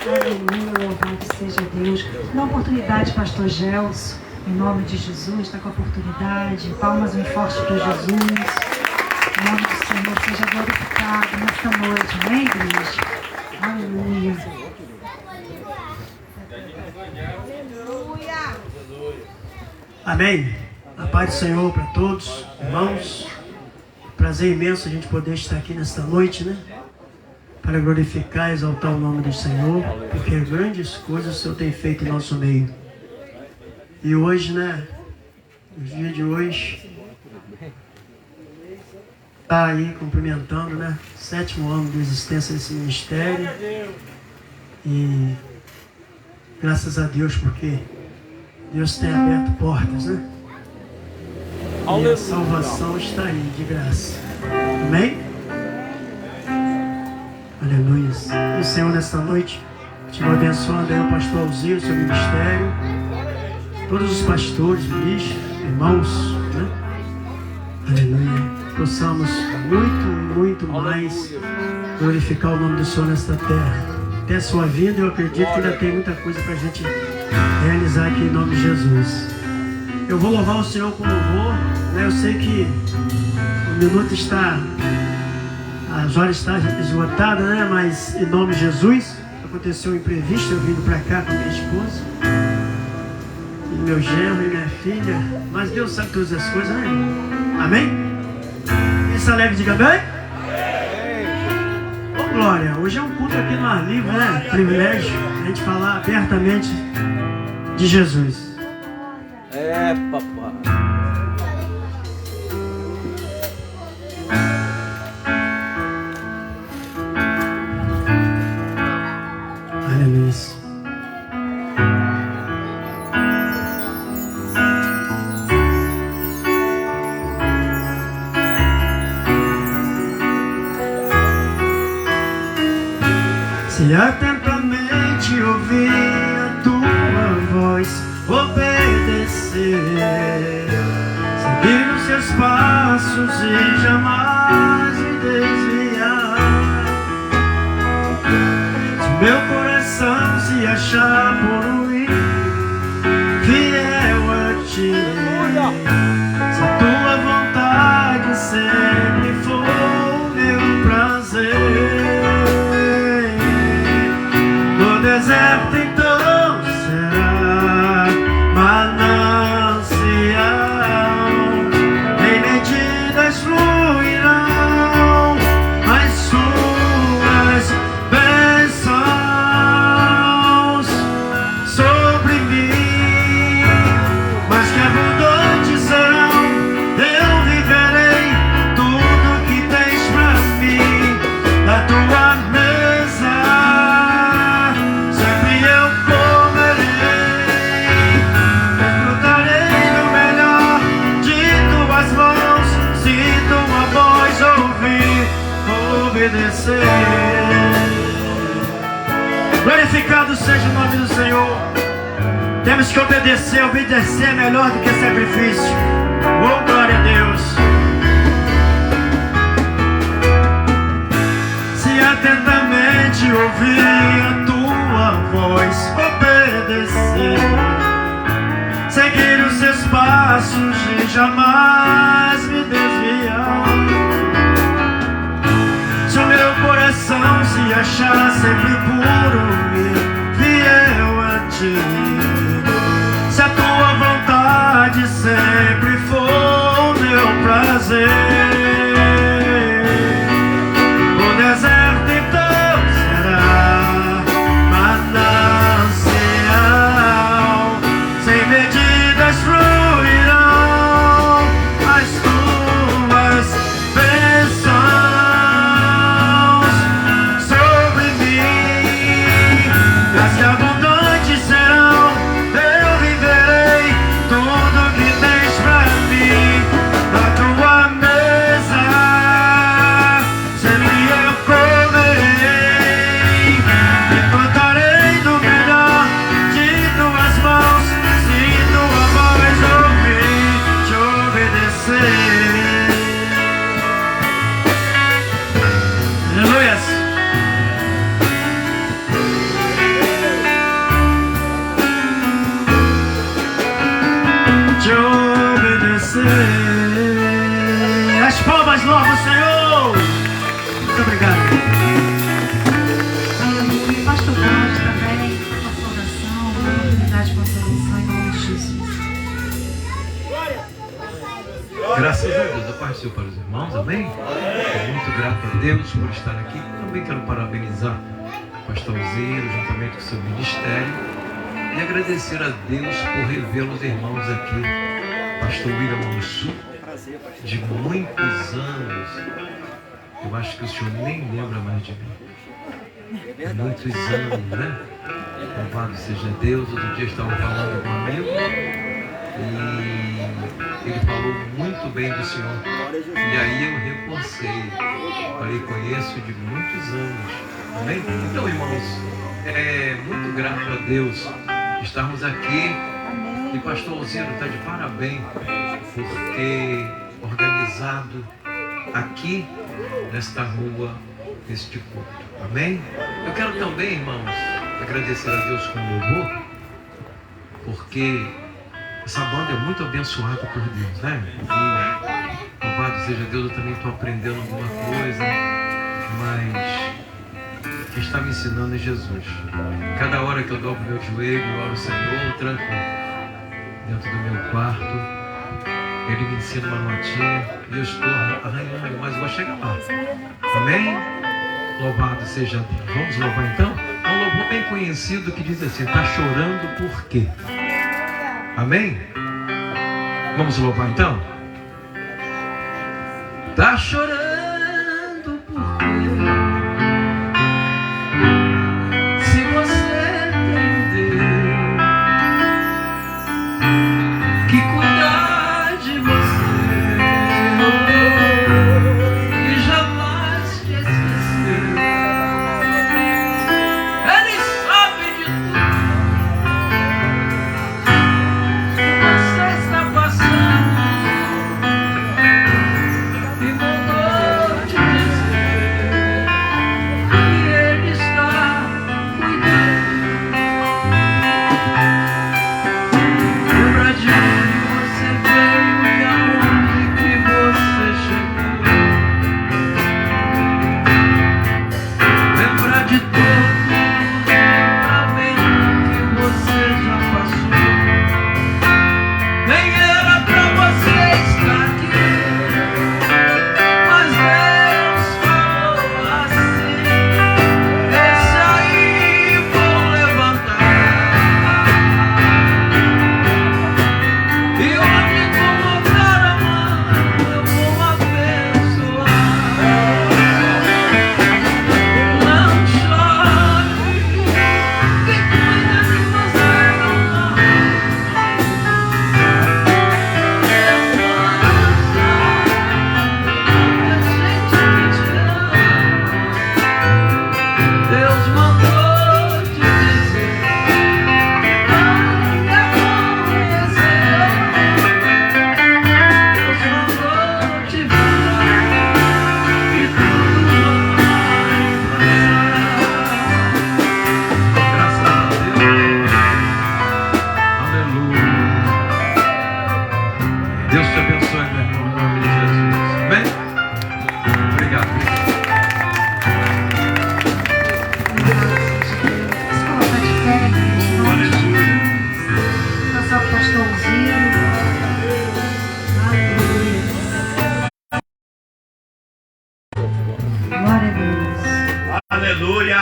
Aleluia, louvado seja Deus. Dá oportunidade, pastor Gelson, em nome de Jesus, está com a oportunidade. Palmas bem fortes para Jesus. Em nome do Senhor, seja glorificado nesta noite, amém, igreja? Aleluia. Amém. A paz do Senhor para todos, irmãos. Prazer imenso a gente poder estar aqui nesta noite, né? Para glorificar e exaltar o nome do Senhor, porque grandes coisas o Senhor tem feito em nosso meio. E hoje, né? No dia de hoje, está aí cumprimentando, né? 7º ano de existência desse ministério. E graças a Deus, porque Deus tem aberto portas, né? E a salvação está aí, de graça. Amém? Aleluia. E o Senhor, nesta noite, continua abençoando aí o pastor Alzir, o seu ministério, todos os pastores, ministros, irmãos, né? Aleluia. Possamos muito mais glorificar o nome do Senhor nesta terra. Até a sua vida, eu acredito que ainda tem muita coisa para a gente realizar aqui em nome de Jesus. Eu vou louvar o Senhor com louvor, né? Eu sei que o minuto está, as horas estão esgotadas, né? Mas em nome de Jesus, aconteceu um imprevisto, eu vindo para cá com minha esposa, e meu genro e minha filha, mas Deus sabe todas as coisas, né? Amém? Quem está alegre, diga bem? Ô glória, hoje é um culto aqui no ar livre, né? Privilégio a gente falar abertamente de Jesus. É, papai. Aleluia. Se atentamente ouvir a tua voz, obedecer, seguir os seus passos e jamais me desviar. Se meu coração se achar por ruim, fiel a ti, se a tua vontade sempre for meu prazer, no deserto então será manancial, em medidas fluirão as suas bênçãos sobre mim, mas que abundantes serão, eu viverei tudo que tens pra mim, da tua mesa sempre eu comerei, desfrutarei do melhor de tuas mãos, se tua voz ouvir, obedecer. Glorificado seja o nome do Senhor. Temos que obedecer, obedecer é melhor do que sacrifício. Oh, glória a Deus. Se atentamente ouvir a tua voz, obedecer, seguir os seus passos e jamais me desviar. Se o meu coração se achar sempre puro e fiel a ti, se a tua vontade sempre for meu prazer, o deserto então será manancial, sem medidas fluirão as tuas bênçãos sobre mim, coisas novas, Senhor. Muito obrigado. Aleluia. Pastor Cláudio também, uma saudação, uma oportunidade para a saudação em nome de Jesus. Graças a Deus, a paz do Senhor para os irmãos, amém? Sou muito grato a Deus por estar aqui. Também quero parabenizar o pastor Ziro, juntamente com o seu ministério, e agradecer a Deus por rever os irmãos aqui. Pastor William Mansu, de muitos anos, eu acho que o senhor nem lembra mais de mim. Muitos anos, né? Louvado seja Deus. Outro dia estava falando com um amigo e ele falou muito bem do Senhor. E aí eu reforcei. Falei, conheço de muitos anos. Amém? Então, irmãos, é muito grato a Deus estarmos aqui. E pastor Alziro está de parabéns por ter organizado aqui nesta rua este culto. Amém? Eu quero também, irmãos, agradecer a Deus com louvor, porque essa banda é muito abençoada por Deus, né? E louvado seja Deus, eu também estou aprendendo alguma coisa, mas quem está me ensinando é Jesus. Cada hora que eu dobro meu joelho, eu oro ao Senhor, eu tranco dentro do meu quarto, Ele me ensina uma notinha e eu estou arranhando, mas vou chegar lá. Amém? Louvado seja Deus. Vamos louvar então? É um louvor bem conhecido que diz assim: está chorando por quê? Amém? Vamos louvar então? Está chorando por quê? Se você tem Deus que cuidar de você e jamais te esquecer, Ele sabe de tudo que você está passando e mandou te dizer que Ele está cuidando. Lembra de onde você veio e aonde que você chegou. Lembra de todos os livramentos que você já passou. Nem era pra você estar aqui, mas Deus falou assim: esse aí vou levantar. E onde colocar a mão eu vou abençoar. Não chore, quem cuida de você não morre. Deus mandou te dizer, é bom receber. Deus mandou te falar que tudo vai passar. Graças a Deus. Aleluia. Deus te abençoe, meu irmão, em nome de Jesus. Amém? Obrigado. Se colocar de pé, em nome de Jesus. Passar o pastor Ziro. Aleluia. Glória a Deus. Aleluia!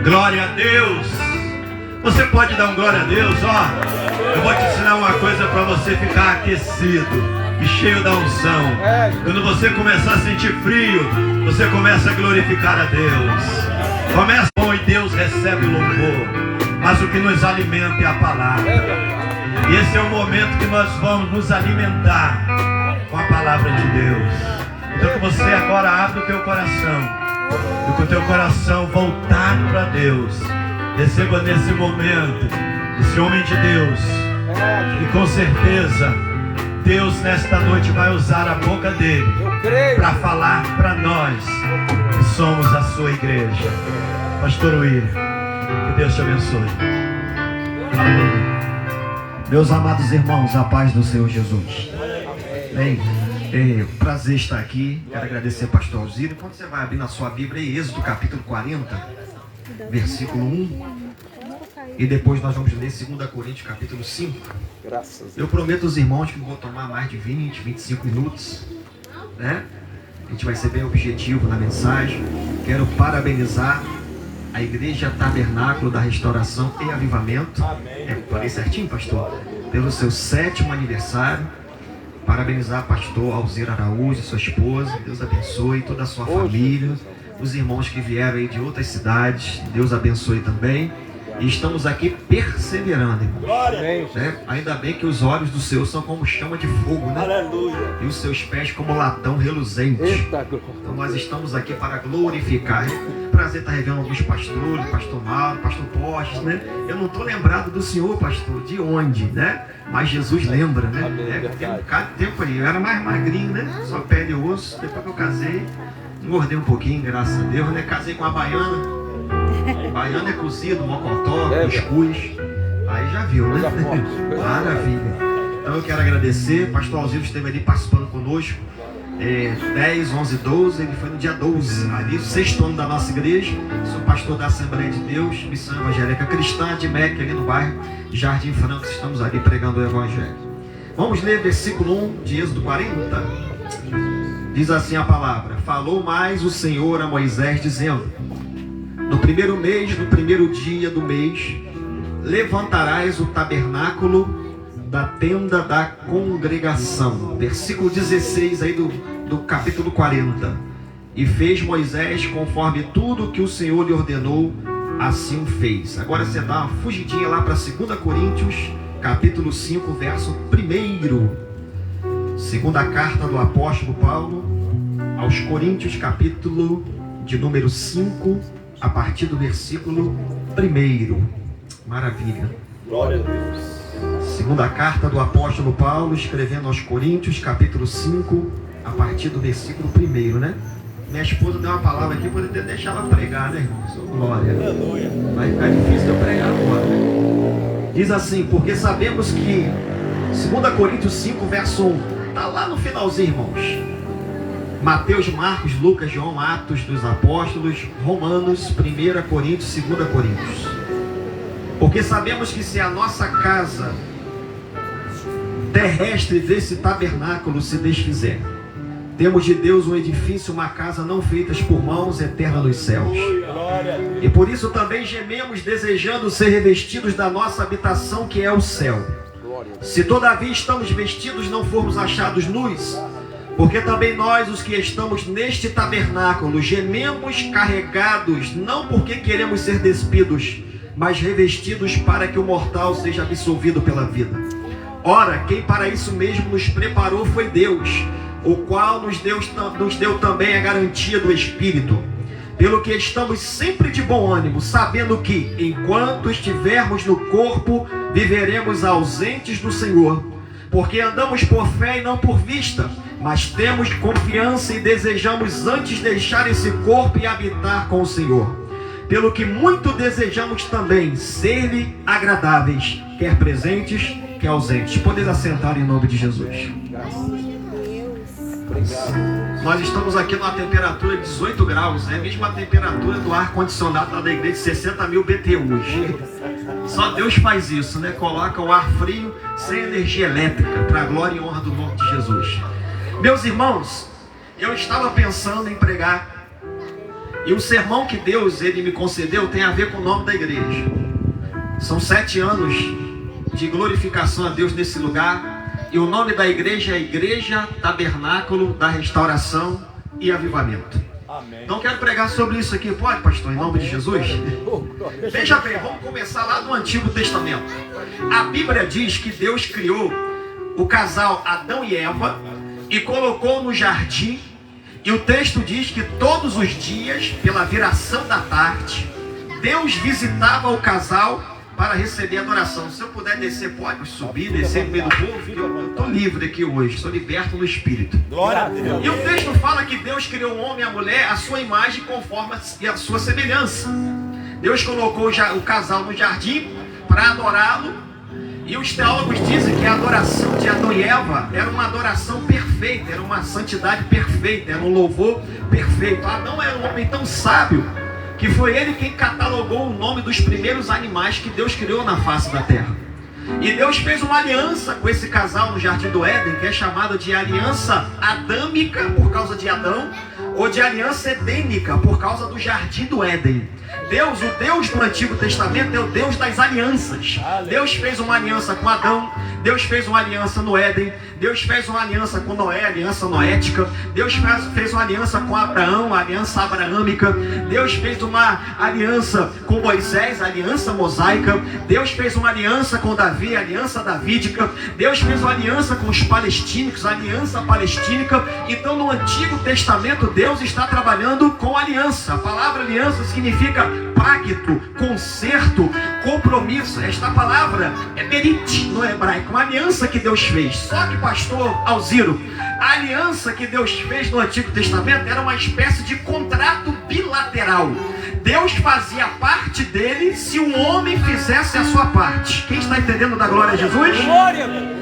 Glória a Deus! Você pode dar um glória a Deus, ó. Eu vou te ensinar uma coisa para você ficar aquecido e cheio da unção. Quando você começar a sentir frio, você começa a glorificar a Deus. Começa bom e Deus recebe o louvor. Mas o que nos alimenta é a palavra. E esse é o momento que nós vamos nos alimentar com a palavra de Deus. Então que você agora abre o teu coração. E com o teu coração voltado para Deus, receba nesse momento esse homem de Deus. E com certeza Deus nesta noite vai usar a boca dele para falar para nós que somos a sua igreja. Pastor William, que Deus te abençoe. Meus amados irmãos, a paz do Senhor Jesus. Amém. Prazer estar aqui. Quero agradecer ao pastor Alzira. Quando você vai abrir na sua Bíblia aí, Êxodo capítulo 40, versículo 1. E depois nós vamos ler 2 Coríntios capítulo 5. Eu prometo aos irmãos que não vou tomar mais de 20, 25 minutos, né? A gente vai ser bem objetivo na mensagem. Quero parabenizar a Igreja Tabernáculo da Restauração e Avivamento. Falei certinho, pastor? Pelo seu 7º aniversário. Parabenizar o pastor Alzira Araújo, sua esposa. Deus abençoe toda a sua família. Os irmãos que vieram aí de outras cidades, Deus abençoe também. E estamos aqui perseverando, irmãos. Né? Ainda bem que os olhos do Senhor são como chama de fogo, né? Aleluia. E os seus pés como latão reluzente. Então nós estamos aqui para glorificar. Prazer estar revendo alguns pastores, pastor Mauro, pastor Postes, né? Eu não estou lembrado do senhor, pastor, de onde, né? Mas Jesus lembra, né? Tem um bocado de tempo aí. Eu era mais magrinho, né? Só pele e osso. Depois que eu casei, engordei um pouquinho, graças a Deus, né? Casei com uma baiana. Baiana é cozido, mocotó, cuscuz. Aí já viu, né? Maravilha. Então eu quero agradecer. Pastor Alzira esteve ali participando conosco. 10, 11, 12. Ele foi no dia 12. Ali, 6º ano da nossa igreja. Sou pastor da Assembleia de Deus, Missão Evangélica Cristã de Mec, ali no bairro Jardim Franco. Estamos ali pregando o Evangelho. Vamos ler versículo 1 de Êxodo 40. Diz assim a palavra: Falou mais o Senhor a Moisés, dizendo: No primeiro mês, no primeiro dia do mês, levantarás o tabernáculo da tenda da congregação. Versículo 16 aí do capítulo 40. E fez Moisés conforme tudo que o Senhor lhe ordenou, assim fez. Agora você dá uma fugidinha lá para 2 Coríntios, capítulo 5, verso 1. Segunda carta do apóstolo Paulo aos Coríntios, capítulo de número 5, a partir do versículo 1. Maravilha. Glória a Deus. Segunda carta do apóstolo Paulo, escrevendo aos Coríntios, capítulo 5, a partir do versículo 1, né? Minha esposa deu uma palavra aqui, poderia deixar ela pregar, né, irmão? Glória. Vai ficar difícil eu pregar agora, né? Diz assim: porque sabemos que 2 Coríntios 5, verso 1, está lá no finalzinho, irmãos. Mateus, Marcos, Lucas, João, Atos dos Apóstolos, Romanos, 1 Coríntios, 2 Coríntios. Porque sabemos que se a nossa casa terrestre desse tabernáculo se desfizer, temos de Deus um edifício, uma casa não feitas por mãos, eterna nos céus. E por isso também gememos, desejando ser revestidos da nossa habitação, que é o céu. Se todavia estamos vestidos, não formos achados nus, porque também nós, os que estamos neste tabernáculo, gememos carregados, não porque queremos ser despidos, mas revestidos para que o mortal seja absolvido pela vida. Ora, quem para isso mesmo nos preparou foi Deus, o qual nos deu também a garantia do Espírito. Pelo que estamos sempre de bom ânimo, sabendo que, enquanto estivermos no corpo, viveremos ausentes do Senhor. Porque andamos por fé e não por vista, mas temos confiança e desejamos antes deixar esse corpo e habitar com o Senhor. Pelo que muito desejamos também ser-lhe agradáveis, quer presentes, quer ausentes. Podeis assentar em nome de Jesus. Nós estamos aqui numa temperatura de 18 graus, é a mesma temperatura do ar-condicionado lá da igreja, de 60 mil BTUs. Só Deus faz isso, né? Coloca o ar frio sem energia elétrica, para a glória e honra do nome de Jesus. Meus irmãos, eu estava pensando em pregar, e o sermão que Deus ele me concedeu tem a ver com o nome da igreja. São 7 anos de glorificação a Deus nesse lugar. E o nome da igreja é Igreja Tabernáculo da Restauração e Avivamento. Amém. Então quero pregar sobre isso aqui, pode, pastor, em nome de Jesus? Veja bem, vamos começar lá no Antigo Testamento. A Bíblia diz que Deus criou o casal Adão e Eva e colocou no jardim. E o texto diz que todos os dias, pela viração da tarde, Deus visitava o casal para receber adoração. Se eu puder descer, pode subir, descer no meio do povo. Eu estou livre aqui hoje, estou liberto no Espírito. Glória a Deus. E o texto fala que Deus criou o homem e a mulher à sua imagem conforme a sua semelhança. Deus colocou o casal no jardim para adorá-lo E os teólogos dizem que a adoração de Adão e Eva era uma adoração perfeita, era uma santidade perfeita, era um louvor perfeito. Adão era um homem tão sábio que foi ele quem catalogou o nome dos primeiros animais que Deus criou na face da terra. E Deus fez uma aliança com esse casal no Jardim do Éden, que é chamada de aliança adâmica por causa de Adão, ou de aliança edênica por causa do Jardim do Éden. Deus, o Deus do Antigo Testamento, é o Deus das alianças. Deus fez uma aliança com Adão, Deus fez uma aliança no Éden, Deus fez uma aliança com Noé, aliança noética. Deus fez uma aliança com Abraão, aliança abraâmica. Deus fez uma aliança com Moisés, aliança mosaica. Deus fez uma aliança com Davi, aliança davídica. Deus fez uma aliança com os palestínicos, aliança palestínica. Então no Antigo Testamento Deus está trabalhando com aliança. A palavra aliança significa pacto, concerto, compromisso. Esta palavra é berit no hebraico, uma aliança que Deus fez. Só que, pastor Alziro, a aliança que Deus fez no Antigo Testamento era uma espécie de contrato bilateral. Deus fazia parte dele se o homem fizesse a sua parte. Quem está entendendo da glória a Jesus?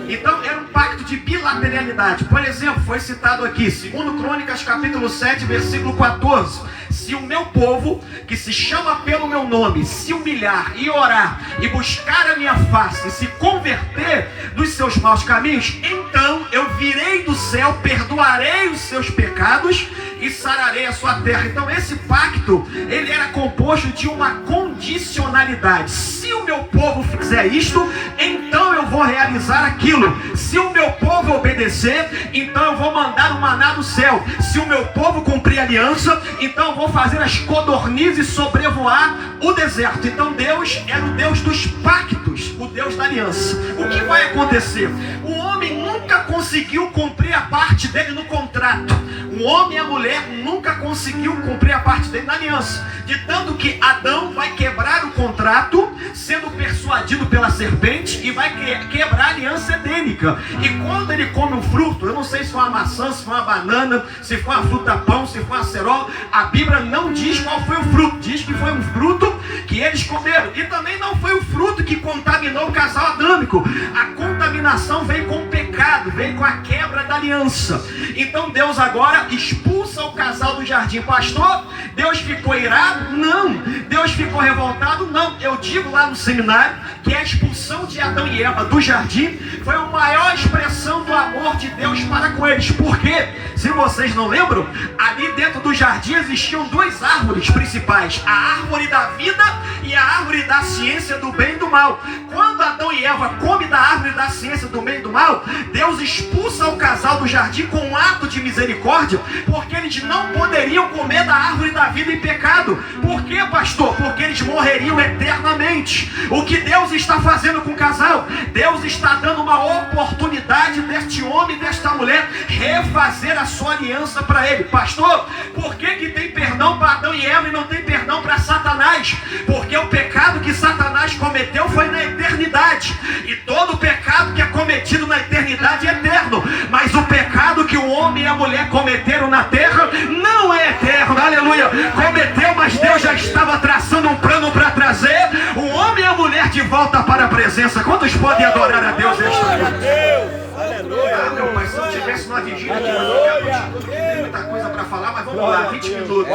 Então era um pacto de bilateralidade. Por exemplo, foi citado aqui, 2 Crônicas capítulo 7, versículo 14. Se o meu povo, que se chama pelo meu nome, se humilhar e orar e buscar a minha face e se converter dos seus maus caminhos, então eu virei do céu, perdoarei os seus pecados e sararei a sua terra. Então esse pacto, ele era composto de uma condicionalidade. Se o meu povo fizer isto, então eu vou realizar aquilo. Se o meu povo obedecer, então eu vou mandar o maná do céu. Se o meu povo cumprir a aliança, então eu vou fazer as codornizes sobrevoar o deserto. Então Deus era o Deus dos pactos, o Deus da aliança. O que vai acontecer? O homem nunca conseguiu cumprir a parte dele no contrato. O homem e a mulher nunca conseguiu cumprir a parte dele na aliança. De tanto que Adão vai quebrar o contrato, sendo persuadido pela serpente, e vai quebrar a aliança edênica. E quando ele come um fruto, eu não sei se foi uma maçã, se foi uma banana, se foi uma fruta-pão, se foi uma acerola, a Bíblia não diz qual foi o fruto. Diz que foi um fruto que eles comeram. E também não foi o fruto que contaminou o casal adâmico. A contaminação veio com o pecado, veio com a quebra da aliança. Então Deus agora expulsa o casal do jardim. Pastor, Deus ficou irado? Não. Deus ficou revoltado? Não. Eu digo lá no seminário que a expulsão de Adão e Eva do jardim foi a maior expressão do amor de Deus para com eles. Por quê? Se vocês não lembram, ali dentro do jardim existiam duas árvores principais: a árvore da vida e a árvore da ciência do bem e do mal. Quando Adão e Eva comem da árvore da ciência do bem e do mal, Deus expulsa o casal do jardim com um ato de misericórdia, porque eles não poderiam comer da árvore da vida em pecado. Por quê, pastor? Porque eles morreriam eternamente. O que Deus está fazendo com o casal? Deus está dando uma oportunidade deste homem e desta mulher refazer a sua aliança para ele. Pastor, por que tem perdão para Adão e Eva e não tem perdão para Satanás? Porque o pecado que Satanás cometeu foi na eternidade, e todo pecado que é cometido na eternidade é eterno, mas o pecado que o homem e a mulher cometeram na terra não é eterno. Aleluia. Cometeu, mas Deus já estava traçando um plano para trazer o homem e a mulher de volta para a presença. Quantos podem adorar a Deus nesta noite? Ah, meu pai, se eu tivesse uma vigília de tem muita coisa para falar, mas vamos lá, 20 minutos.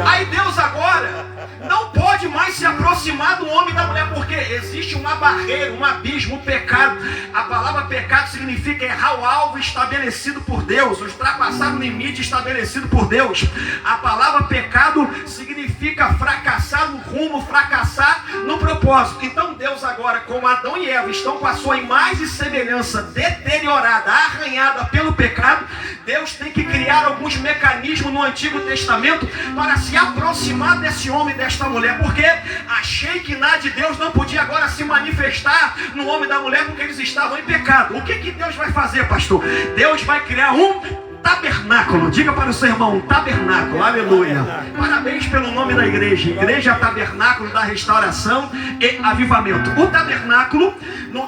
Aí Deus agora não pode mais se aproximar do homem e da mulher, porque existe uma barreira, um abismo, um pecado. A palavra pecado significa errar o alvo estabelecido por Deus, ultrapassar o limite estabelecido por Deus. A palavra pecado significa fracassar no rumo, fracassar no propósito. Então Deus agora, como Adão e Eva estão com a sua imagem e semelhança deteriorada, arranhada pelo pecado, Deus tem que criar alguns mecanismos no Antigo Testamento para se aproximar desse homem e desta mulher, porque a Shekinah de Deus não podia agora se manifestar no homem e da mulher porque eles estavam em pecado. O que Deus vai fazer, pastor? Deus vai criar um tabernáculo. Diga para o seu irmão, tabernáculo, aleluia. Parabéns pelo nome da igreja, Igreja Tabernáculo da Restauração e Avivamento. O tabernáculo,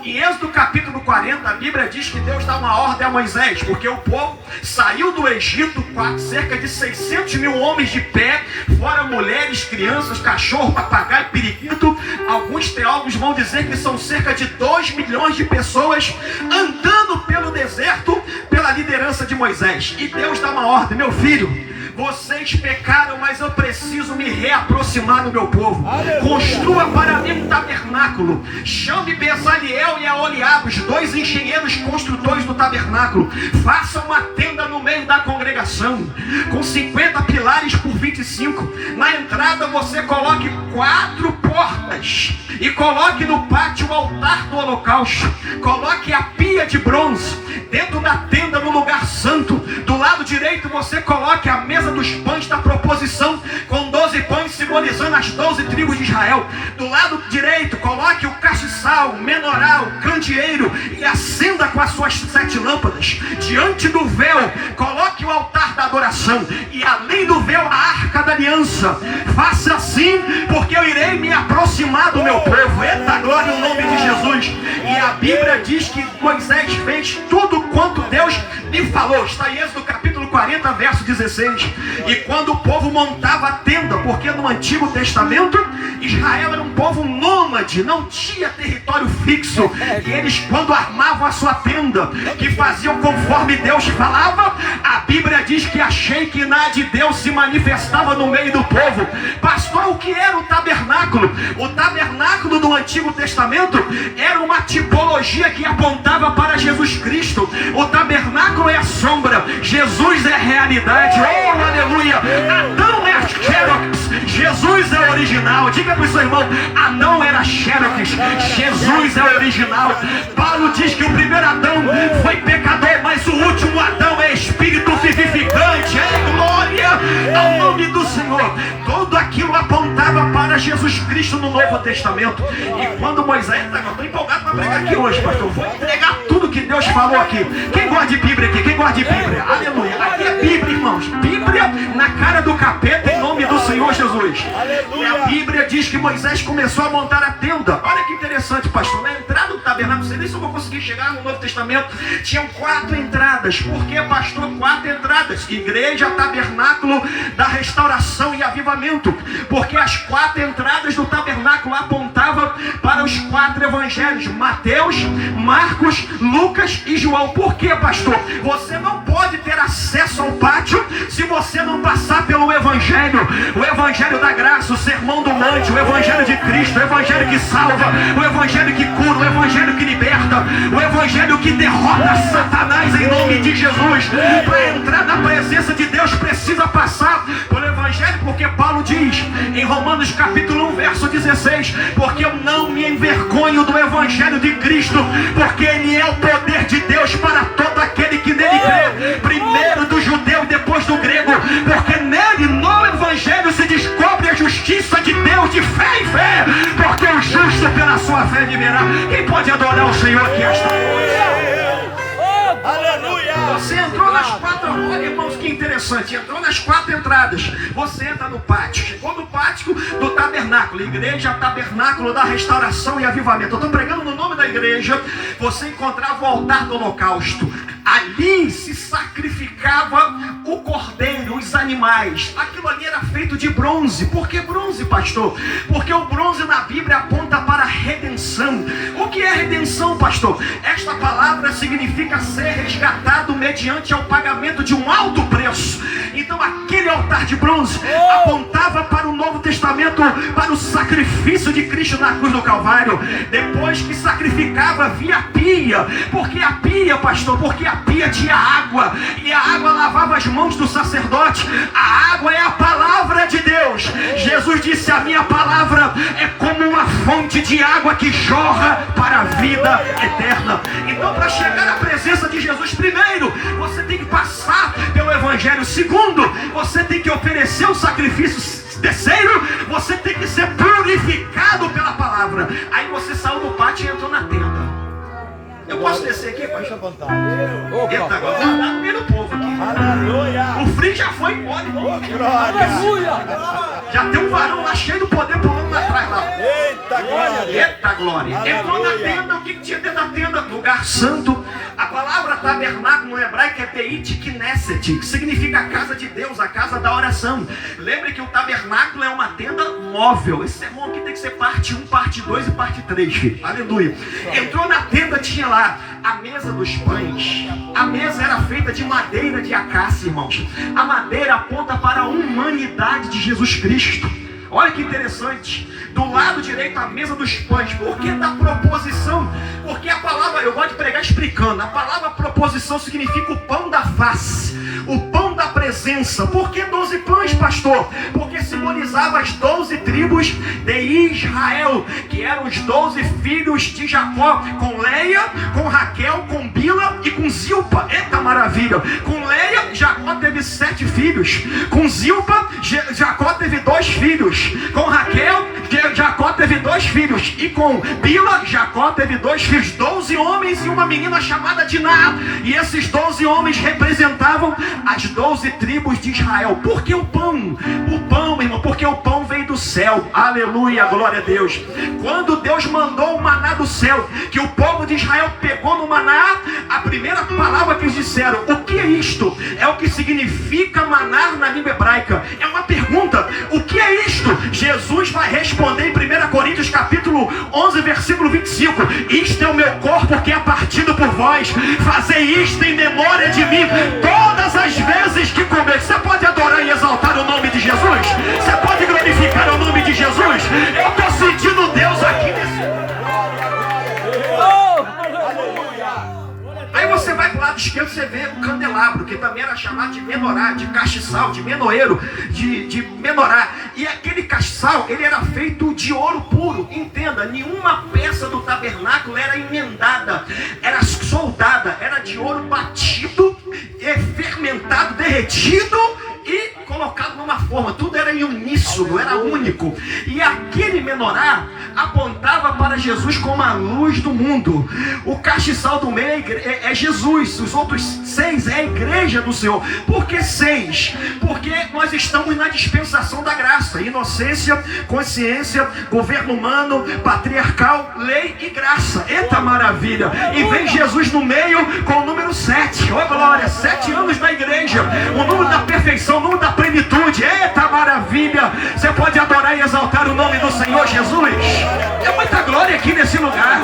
em Êxodo capítulo 40, a Bíblia diz que Deus dá uma ordem a Moisés, porque o povo saiu do Egito, cerca de 600 mil homens de pé, fora mulheres, crianças, cachorro, papagaio, periquito. Alguns teólogos vão dizer que são cerca de 2 milhões de pessoas andando pelo deserto pela liderança de Moisés. E Deus dá uma ordem: meu filho, vocês pecaram, mas eu preciso me reaproximar do meu povo. Construa para mim um tabernáculo. Chame Bezaliel e Aholiabe, os 2 engenheiros construtores do tabernáculo. Faça uma tenda no meio da congregação, com 50 pilares por 25. Na entrada você coloque 4 portas. E coloque no pátio o altar do holocausto. Coloque a pia de bronze dentro da tenda no lugar santo. Do lado direito você coloque a mesa dos pães da proposição, com 12 pães simbolizando as 12 tribos de Israel. Do lado direito coloque o castiçal, o menorá, o candeeiro, e acenda com as suas 7 lâmpadas. Diante do véu coloque o altar da adoração, e além do véu a arca da aliança. Faça assim, porque eu irei me aproximar do meu povo. Eita glória, no nome de Jesus. E a Bíblia diz que Moisés fez tudo quanto Deus lhe falou. Está em Êxodo capítulo 40, verso 16. E quando o povo montava a tenda, porque no Antigo Testamento Israel era um povo nômade, não tinha território fixo, e eles, quando armavam a sua tenda, que faziam conforme Deus falava, a Bíblia diz que a Shekinah de Deus se manifestava no meio do povo. Pastor, o que era o tabernáculo? O tabernáculo do Antigo Testamento era uma tipologia que apontava para Jesus Cristo. O tabernáculo é a sombra, Jesus é a realidade. Oh, aleluia! Adão é a Xerox, Jesus é o original. Diga para o seu irmão, Adão era Xerox, Jesus é o original. Paulo diz que o primeiro Adão foi pecador, mas o último Adão é espírito vivificante. É glória ao nome do Senhor. Tudo aquilo apontava para Jesus Cristo no Novo Testamento. E quando Moisés... Eu estou empolgado para pregar aqui hoje, pastor. Vou entregar tudo que Deus falou aqui. Quem gosta de Bíblia aqui? Quem gosta de Bíblia? Aleluia. Aqui é Bíblia, irmãos. Bíblia na cara do capeta, em nome do Senhor Jesus. E a Bíblia diz que Moisés começou a montar a tenda. Olha que interessante, pastor. Na entrada do tabernáculo, não sei nem se eu vou conseguir chegar no Novo Testamento, tinham 4 entradas. Por que, pastor, 4 entradas? Igreja Tabernáculo da Restauração e Avivamento. Porque as 4 entradas do tabernáculo apontavam para os 4 evangelhos: Mateus, Marcos, Lucas e João. Por que, pastor? Você não pode ter acesso ao pátio se você não passar pelo evangelho. O evangelho da graça, o sermão do monte, o evangelho de Cristo, o evangelho que salva, o evangelho que cura, o evangelho que liberta, o evangelho que derrota Satanás em nome de Jesus. Para entrar na presença de Deus precisa passar pelo evangelho, porque Paulo diz em Romanos capítulo 1, verso 16: porque eu não me envergonho do evangelho de Cristo, porque ele é o poder de Deus para todo aquele que nele crê, primeiro do judeu e depois do grego, porque nele, no evangelho, se descobre a justiça de Deus de fé em fé, porque o justo pela sua fé viverá. Quem pode adorar o Senhor aqui esta noite? Aleluia! Você entrou nas 4, olha, irmãos, que interessante. Entrou nas 4 entradas. Você entra no pátio. Chegou no pátio do tabernáculo, Igreja Tabernáculo da Restauração e Avivamento. Eu estou pregando no nome da igreja. Você encontrava o altar do holocausto. Ali se sacrificava o cordeiro, os animais. Aquilo ali era feito de bronze. Por que bronze, pastor? Porque o bronze na Bíblia aponta para a redenção. O que é redenção, pastor? Esta palavra significa ser resgatado mediante ao pagamento de um alto preço. Então aquele altar de bronze apontava para o Novo Testamento, para o sacrifício de Cristo na cruz do Calvário. Depois que sacrificava, via a pia. Por que a pia, pastor? Porque a pia tinha água, e a água lavava as mãos do sacerdote. A água é a palavra de Deus. Jesus disse: a minha palavra é como uma fonte de água que jorra para a vida eterna. Então, para chegar à presença de Jesus, primeiro, você tem que passar pelo evangelho. Segundo, você tem que oferecer um sacrifício. Terceiro, você tem que ser purificado pela palavra. Aí você saiu do pátio e entrou na tenda. Eu posso descer aqui, pastor? Fica à vontade. Eita, agora tá no meio do povo aqui. Aleluia. O frio já foi embora. Glória. Já tem um varão lá cheio do poder pulando lá atrás lá. Eita, glória. Eita, glória. Entrou na tenda, o que tinha dentro da tenda? Lugar santo. A palavra tabernáculo no hebraico é Beit Knesset, que significa a casa de Deus, a casa da oração. Lembre que o tabernáculo é uma tenda móvel. Esse sermão aqui tem que ser parte 1, parte 2 e parte 3, filho. Aleluia. Entrou na tenda, tinha lá a mesa dos pães. A mesa era feita de madeira de acácia, irmãos. A madeira aponta para a humanidade de Jesus Cristo. Olha que interessante. Do lado direito a mesa dos pães. Por que da proposição? Porque a palavra, eu gosto de pregar explicando. A palavra proposição significa o pão da face, o pão da presença. Por que 12 pães, pastor? Porque simbolizava as 12 tribos de Israel, que eram os 12 filhos de Jacó, com Leia, com Raquel, com Bila e com Zilpa. Eita maravilha! Com Leia, Jacó teve 7 filhos. Com Zilpa, Jacó teve 2 filhos. Com Raquel, Jacó teve 2 filhos. E com Bila, Jacó teve 2 filhos. 12 homens e uma menina chamada Diná. E esses 12 homens representavam as 12 tribos de Israel. Por que o pão? O pão, irmão, porque o pão veio do céu. Aleluia, glória a Deus. Quando Deus mandou o maná do céu, que o povo de Israel pegou no maná, a primeira palavra que eles disseram: o que é isto? É o que significa maná na língua hebraica. É uma pergunta: o que é isto? Jesus vai responder em 1 Coríntios capítulo 11, versículo 25: isto é o meu corpo que é partido por vós, fazei isto em memória de mim todas as vezes que comer. Você pode adorar e exaltar o nome de Jesus? Você pode glorificar o nome de Jesus? Eu estou sentindo Deus aqui nesse... Aí você vai pro lado esquerdo, você vê o candelabro, que também era chamado de menorá, de castiçal, de menoeiro, de menorá. E aquele castiçal, ele era feito de ouro puro. Entenda, nenhuma peça do tabernáculo era emendada, era soldada, era de ouro batido, fermentado, derretido e colocado numa forma. Tudo era em uníssono, era único. E aquele menorá apontava para Jesus como a luz do mundo. O castiçal do meio é Jesus. Os outros 6 é a igreja do Senhor. Por que 6? Porque nós estamos na dispensação da graça. Inocência, consciência, governo humano, patriarcal, lei e graça. Eita maravilha! E vem Jesus no meio com o número 7. Ó glória! 7 anos da igreja. O número da perfeição, o número da plenitude. Eita maravilha! Você pode adorar e exaltar o nome do Senhor Jesus. É muita glória aqui nesse lugar.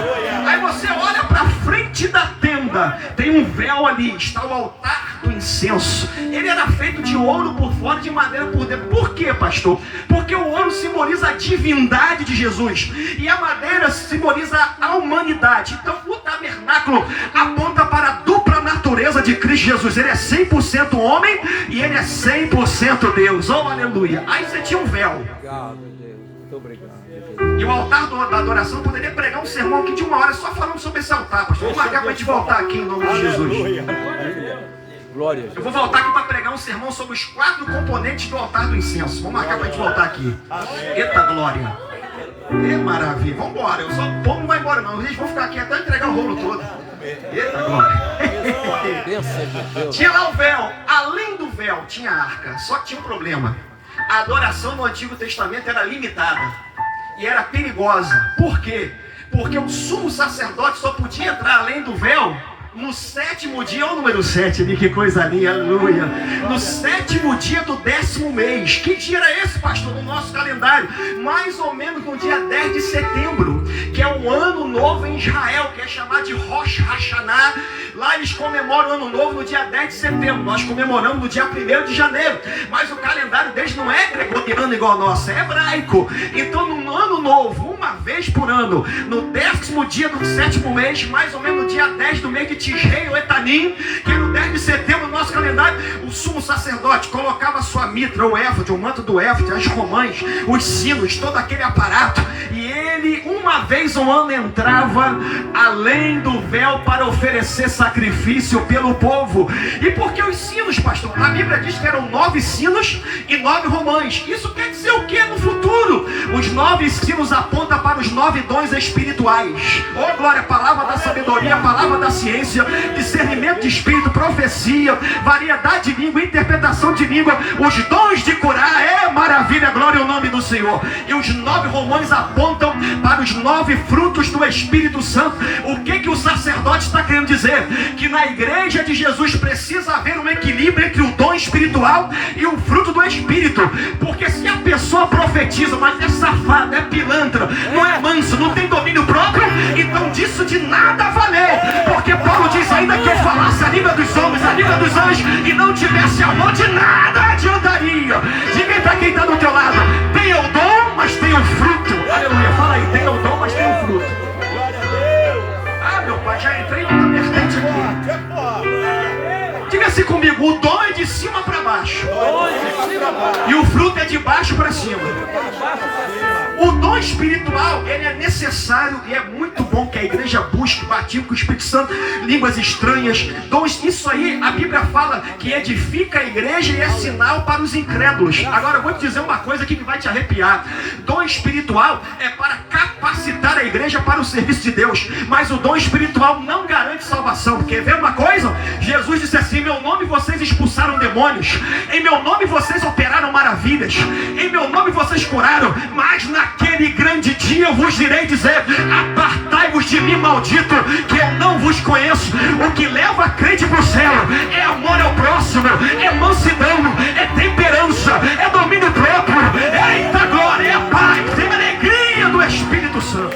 Aí você olha para frente da tenda, tem um véu ali, está o altar do incenso. Ele era feito de ouro por fora e de madeira por dentro. Por quê, pastor? Porque o ouro simboliza a divindade de Jesus e a madeira simboliza a humanidade. Então o tabernáculo aponta para a dupla natureza de Cristo Jesus. Ele é 100% homem e ele é 100% Deus. Oh, aleluia. Aí você tinha um véu. Obrigado, Deus. Muito obrigado. E o altar da adoração poderia pregar um sermão aqui de 1 hora só falando sobre esse altar, pastor. Vamos marcar para a gente voltar aqui em nome de Jesus. Glória. Eu vou voltar aqui para pregar um sermão sobre os 4 componentes do altar do incenso. Vamos marcar para a gente voltar aqui. Eita glória. É maravilha. Vamos embora. O povo não vai embora não. Eles vão ficar aqui até entregar o rolo todo. Eita glória. Tinha lá o véu. Além do véu tinha a arca. Só que tinha um problema. A adoração no Antigo Testamento era limitada. E era perigosa. Por quê? Porque o sumo sacerdote só podia entrar além do véu no 7º dia. Olha o número 7 ali, que coisa linda, aleluia. No 7º dia do 10º mês. Que dia era esse, pastor, no nosso calendário? Mais ou menos no dia 10 de setembro, que é o ano novo em Israel, que é chamado de Rosh Hashanah. Lá eles comemoram o ano novo no dia 10 de setembro. Nós comemoramos no dia 1º de janeiro. Mas o calendário deles não é gregoriano igual ao nosso, é hebraico. Então no ano novo, uma vez por ano, no 10º dia do 7º mês, mais ou menos no dia 10 do mês de Tisrei ou Etanim, que é no 10 de setembro no nosso calendário, o sumo sacerdote colocava a sua mitra, o éfode, o manto do éfode, as romãs, os sinos, todo aquele aparato, e ele uma vez ao ano entrava além do véu para oferecer sacrifício pelo povo. E por que os sinos, pastor? A Bíblia diz que eram 9 sinos e 9 romãs. Isso quer dizer o que no futuro? Os 9 sinos apontam para os 9 dons espirituais. Oh glória, palavra da sabedoria, palavra da ciência, discernimento de espírito, profecia, variedade de língua, interpretação de língua, os dons de curar. É maravilha, glória ao nome do Senhor. E os 9 romães apontam para os 9 frutos do Espírito Santo. O que o sacerdote está querendo dizer? Que na igreja de Jesus precisa haver um equilíbrio entre o dom espiritual e o fruto do Espírito. Porque se a pessoa profetiza, mas é safado, é pilantra, não é manso, não tem domínio próprio, então disso de nada valer. Porque Paulo diz: ainda que eu falasse a língua dos homens, a língua dos anjos, e não tivesse amor, de nada adiantaria. Diga para quem está do teu lado: tenha o dom, mas tenha o fruto. Aleluia. Fala aí: tenha o dom, mas tenha o fruto. Ah, meu pai, já entrei numa vertente aqui. Diga-se comigo: o dom é de cima para baixo, e o fruto é de baixo para cima. O dom espiritual, ele é necessário e é muito bom que a igreja busque batismo com o Espírito Santo, línguas estranhas, dons. Isso aí a Bíblia fala que edifica a igreja e é sinal para os incrédulos. Agora eu vou te dizer uma coisa aqui que vai te arrepiar. Dom espiritual é para capacitar a igreja para o serviço de Deus, mas o dom espiritual não garante salvação. Porque vê uma coisa? Jesus disse assim: em meu nome vocês expulsaram demônios, em meu nome vocês operaram maravilhas, em meu nome vocês curaram, mas naquele grande dia eu vos direi dizer: apartai-vos de mim, maldito, que eu não vos conheço. O que leva a crente para o céu é amor ao próximo, é mansidão, é temperança, é domínio próprio. Eita glória, é paz, tem alegria do Espírito Santo.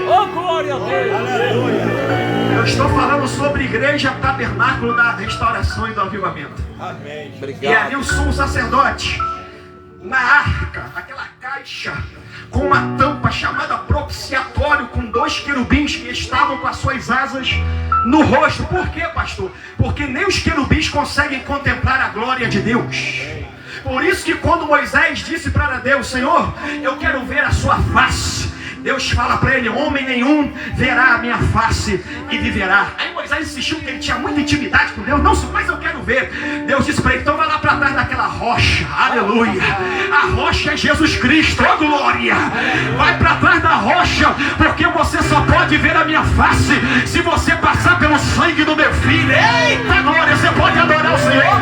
Oh, glória a Deus! Eu estou falando sobre igreja tabernáculo da restauração e do avivamento. Amém. E Obrigado. ali o sumo sacerdote, na arca, aquela caixa com uma tampa chamada propiciatório, com 2 querubins que estavam com as suas asas no rosto. Por quê, pastor? Porque nem os querubins conseguem contemplar a glória de Deus. Por isso que quando Moisés disse para Deus: Senhor, eu quero ver a sua face, Deus fala para ele: homem nenhum verá a minha face e viverá. Aí Moisés insistiu, que ele tinha muita intimidade com Deus. Não, mas eu quero ver. Deus disse para ele: então vai lá para trás daquela rocha. Aleluia. A rocha é Jesus Cristo. Oh glória. Vai para trás da rocha, porque você só pode ver a minha face se você passar pelo sangue do meu filho. Eita glória. Você pode adorar o Senhor.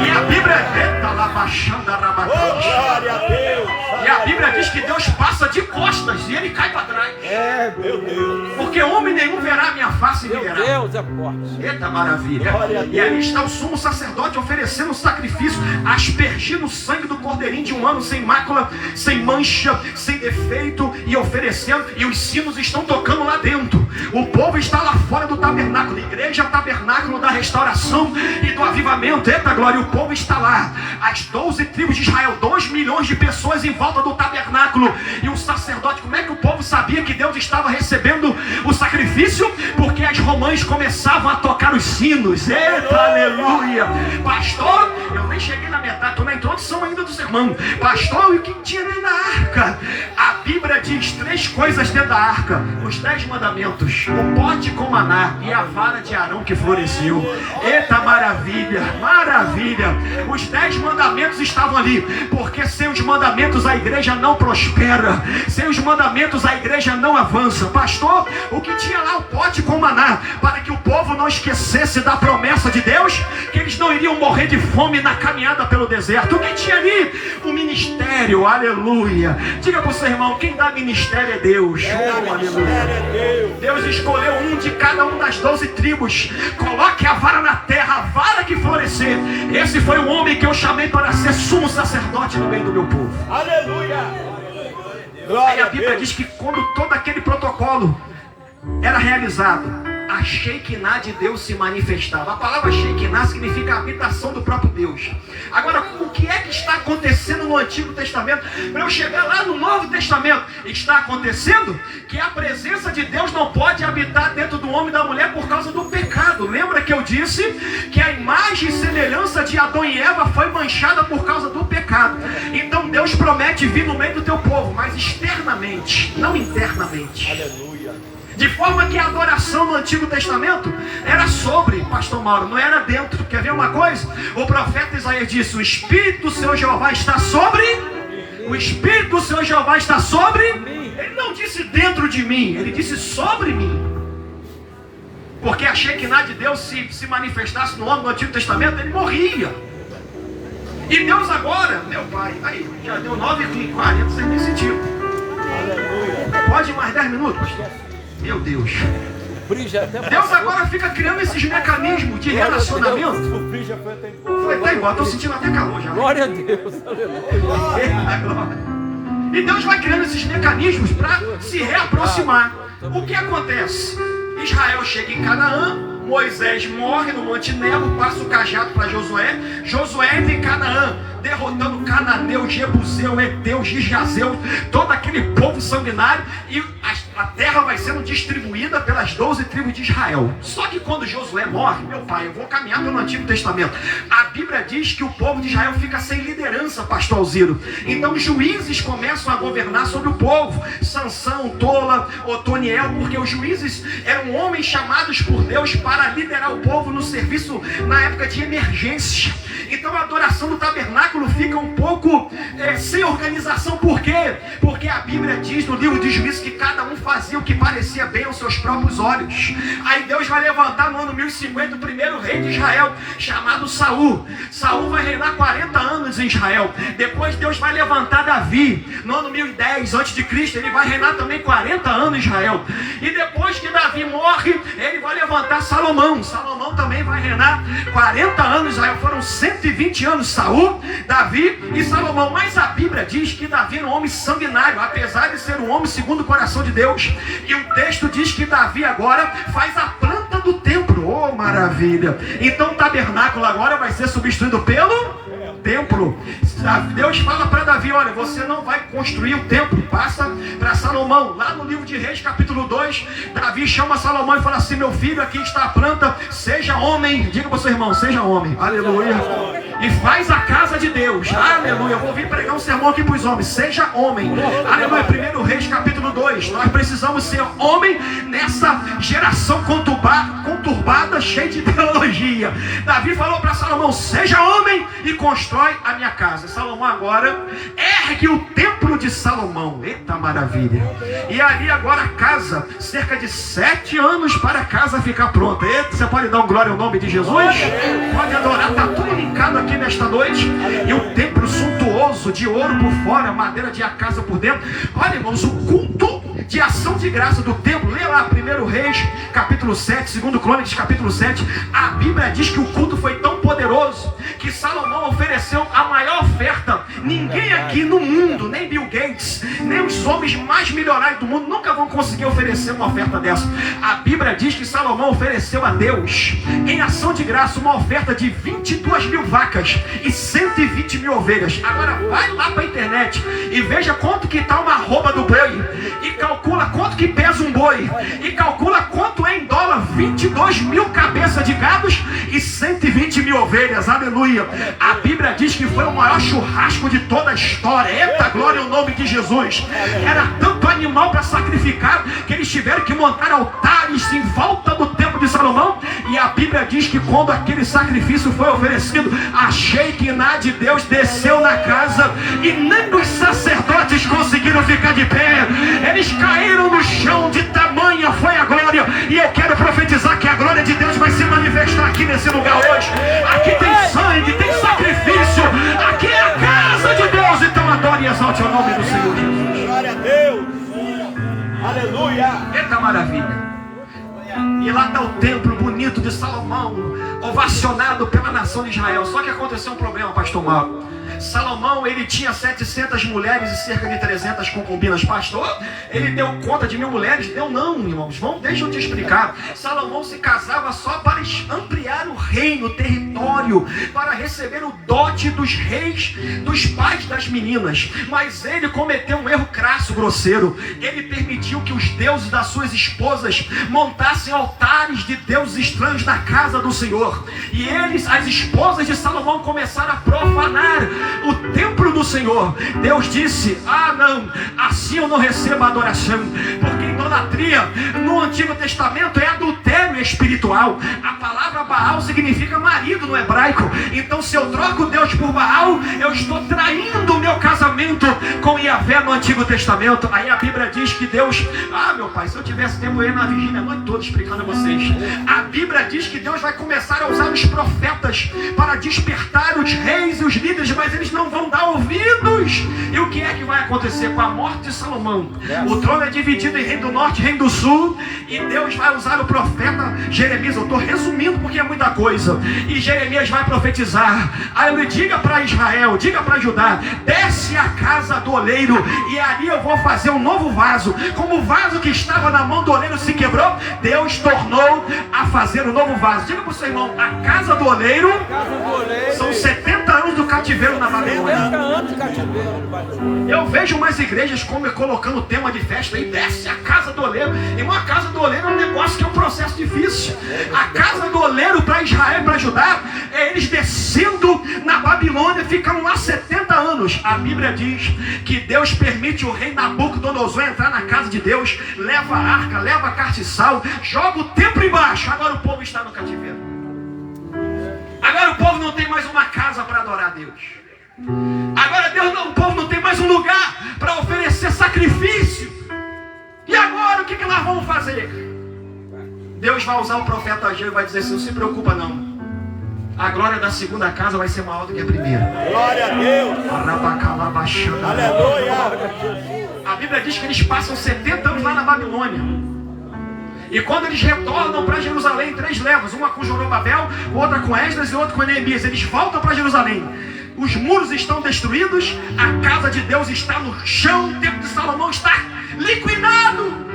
E a Bíblia, eita lá baixando a Glória a Deus! e a Bíblia diz que Deus passa de costas e ele cai para trás. É, meu Deus! Porque homem nenhum verá a minha face e Meu viverá. Deus é forte! Eita maravilha. Glória a E ali Deus. está o sumo sacerdote oferecendo um sacrifício, aspergindo o sangue do cordeirinho de um ano, sem mácula, sem mancha, sem defeito, e oferecendo. E os sinos estão tocando lá dentro. O povo está lá fora do tabernáculo. Igreja tabernáculo da restauração e do avivamento. Eita glória. E o povo está lá. As 12 tribos de Israel, 2 milhões de pessoas em volta do tabernáculo. E o sacerdote, como é que o povo sabia que Deus estava recebendo o sacrifício? Porque as romãs começavam a tocar os sinos. Eita, aleluia. Pastor, eu nem cheguei na metade, estou na introdução ainda do sermão. Pastor, e o que tinha dentro da arca? A Bíblia diz 3 coisas dentro da arca: os 10 mandamentos, o pote com maná e a vara de Arão que floresceu. Eita maravilha, maravilha. Os 10 mandamentos estavam ali, porque sem os mandamentos a igreja não prospera, sem os mandamentos a igreja não avança. Pastor, o que tinha lá? O pote com maná, para que o povo não esquecesse da promessa de Deus, que eles não iriam morrer de fome na caminhada pelo deserto. O que tinha ali? O ministério. Aleluia. Diga para o seu irmão: quem dá ministério é Deus. Oh, aleluia. Deus escolheu um de cada um das 12 tribos. Coloque a vara na terra, a vara que florescer. Esse foi o homem que eu chamei para ser sumo sacerdote no meio do meu povo. Aleluia! Aí Glória a Bíblia diz que quando todo aquele protocolo era realizado, a Shekinah de Deus se manifestava. A palavra Shekinah significa a habitação do próprio Deus. Agora, o que é que está acontecendo no Antigo Testamento para eu chegar lá no Novo Testamento? Está acontecendo que a presença de Deus não pode habitar dentro do homem e da mulher por causa do pecado. Lembra que eu disse que a imagem e semelhança de Adão e Eva foi manchada por causa do pecado? Então Deus promete vir no meio do teu povo, mas externamente, não internamente. Aleluia! De forma que a adoração no Antigo Testamento era sobre, pastor Mauro, não era dentro. Quer ver uma coisa? O profeta Isaías disse: o Espírito do Senhor Jeová está sobre O Espírito do Senhor Jeová está sobre mim. Ele não disse dentro de mim, ele disse sobre mim. Porque a Shekinah de Deus se manifestasse no homem no Antigo Testamento, ele morria. E Deus agora, meu pai, aí, já deu 9h40, vocês nem sentiram. Pode ir mais 10 minutos? Meu Deus. Deus agora fica criando esses mecanismos de relacionamento. Foi até igual, estou sentindo até calor já. Glória a Deus, aleluia. E Deus vai criando esses mecanismos para se reaproximar. O que acontece? Israel chega em Canaã, Moisés morre no Monte Nebo, passa o cajado para Josué. Josué entra em Canaã, derrotando Cananeu, Jebuseu, Eteu, Gijazeu, todo aquele povo sanguinário, e a terra vai sendo distribuída pelas 12 tribos de Israel. Só que quando Josué morre, meu pai, eu vou caminhar pelo Antigo Testamento, a Bíblia diz que o povo de Israel fica sem liderança, pastor Alziro. Então juízes começam a governar sobre o povo, Sansão, Tola, Otoniel, porque os juízes eram homens chamados por Deus para liderar o povo no serviço na época de emergência. Então a adoração do tabernáculo fica um pouco sem organização. Por quê? Porque a Bíblia diz no livro de Juízes que cada um fazia o que parecia bem aos seus próprios olhos. Aí Deus vai levantar no ano 1050 o primeiro rei de Israel, chamado Saul. Saul vai reinar 40 anos em Israel. Depois Deus vai levantar Davi no ano 1010 a.C. Ele vai reinar também 40 anos em Israel. E depois que Davi morre, ele vai levantar Salomão. Salomão também vai reinar 40 anos em Israel. Foram 120 anos Saul, Davi e Salomão. Mas a Bíblia diz que Davi era um homem sanguinário, apesar de ser um homem segundo o coração de Deus. E o texto diz que Davi agora faz a planta do templo. Oh, maravilha! Então o tabernáculo agora vai ser substituído pelo templo. Deus fala para Davi: olha, você não vai construir o templo, passa para Salomão. Lá no livro de Reis, capítulo 2, Davi chama Salomão e fala assim: meu filho, aqui está a planta, seja homem. Diga para o seu irmão: seja homem, aleluia, e faz a casa de Deus, aleluia. Eu vou vir pregar um sermão aqui para os homens: seja homem, aleluia. 1 Reis, capítulo 2, nós precisamos ser homem nessa geração conturbada, cheia de teologia. Davi falou para Salomão: seja homem e constrói a minha casa. Salomão agora ergue o templo de Salomão. Eita maravilha! E ali agora a casa, cerca de 7 anos para a casa ficar pronta. Eita, você pode dar um glória ao nome de Jesus? Pode adorar, está tudo linkado aqui nesta noite. E o templo suntuoso, de ouro por fora, madeira de acácia por dentro. Olha, irmãos, o culto de ação de graça do templo, lê lá 1 Reis, capítulo 7, 2 Crônicas, capítulo 7, a Bíblia diz que o culto foi tão poderoso que Salomão ofereceu a maior oferta. Ninguém aqui no mundo, nem Bill Gates, nem os homens mais milionários do mundo nunca vão conseguir oferecer uma oferta dessa. A Bíblia diz que Salomão ofereceu a Deus, em ação de graça, uma oferta de 22 mil vacas e 120 mil ovelhas. Agora vai lá para a internet e veja quanto que está uma arroba do boi, e calcula quanto que pesa um boi, e calcula quanto é em dólar 22 mil cabeças de gados e 120 mil ovelhas, aleluia. A Bíblia diz que foi o maior churrasco de toda a história. Eita, glória ao nome de Jesus. Era tanto animal para sacrificar que eles tiveram que montar altares em volta do templo de Salomão. E a Bíblia diz que quando aquele sacrifício foi oferecido, a Shekinah de Deus desceu na casa e nem os sacerdotes conseguiram ficar de pé. Eles caíram no chão, de tamanha foi a glória. E eu quero profetizar que a glória de Deus vai se manifestar aqui nesse lugar hoje. Aqui tem sangue, tem sacrifício, aqui é a casa de Deus. Então adore e exalte o nome do Senhor Jesus. Glória a Deus. Aleluia. Eita maravilha. E lá está o templo bonito de Salomão, ovacionado pela nação de Israel. Só que aconteceu um problema, pastor Mauro. Salomão, ele tinha 700 mulheres e cerca de 300 concubinas. Pastor, ele deu conta de 1000 mulheres? Deu não, irmãos. Deixa eu te explicar. Salomão se casava só para ampliar o reino, o território, para receber o dote dos reis, dos pais das meninas. Mas ele cometeu um erro crasso, grosseiro. Ele permitiu que os deuses das suas esposas montassem altares de deuses estranhos na casa do Senhor. E eles, as esposas de Salomão, começaram a profanar o templo do Senhor. Deus disse: ah não, assim eu não recebo a adoração, porque idolatria no Antigo Testamento é adultério espiritual. A palavra Baal significa marido no hebraico. Então, se eu troco Deus por Baal, eu estou traindo o meu casamento com Yahvé no Antigo Testamento. Aí a Bíblia diz que Deus... meu pai, se eu tivesse tempo, eu ia na vigília a noite toda explicando a vocês. A Bíblia diz que Deus vai começar a usar os profetas para despertar os reis e os líderes, mas eles não vão dar ouvidos. E o que é que vai acontecer com a morte de Salomão? O trono é dividido em reino do norte e reino do sul, e Deus vai usar o profeta Jeremias. Eu estou resumindo porque é muita coisa. E Jeremias vai profetizar. Aí ele diga para Israel, diga para Judá: desce a casa do oleiro, e ali eu vou fazer um novo vaso. Como o vaso que estava na mão do oleiro se quebrou, Deus tornou a fazer um novo vaso. Diga para o seu irmão: a casa do oleiro são 70 anos do cativeiro na Babilônia. Eu vejo umas igrejas colocando o tema de festa aí: desce a casa do oleiro. E uma casa do oleiro é um negócio que é um processo difícil. A casa do oleiro para Israel e para Judá é eles descendo na Babilônia, ficam lá 70 anos. A Bíblia diz que Deus permite o rei Nabucodonosor entrar na casa de Deus, leva a arca, leva a castiçal, joga o templo embaixo. Agora o povo está no cativeiro. Agora o povo não tem mais uma casa para adorar a Deus. Agora o povo não tem mais um lugar para oferecer sacrifício. E agora o que nós vamos fazer? Deus vai usar o profeta Ageu e vai dizer assim: não se preocupa não, a glória da segunda casa vai ser maior do que a primeira. Glória a Deus. Aleluia. A Bíblia diz que eles passam 70 anos lá na Babilônia. E quando eles retornam para Jerusalém, 3 levas, uma com Zorobabel, outra com Esdras e outra com Neemias, eles voltam para Jerusalém. Os muros estão destruídos, a casa de Deus está no chão, o templo de Salomão está liquidado.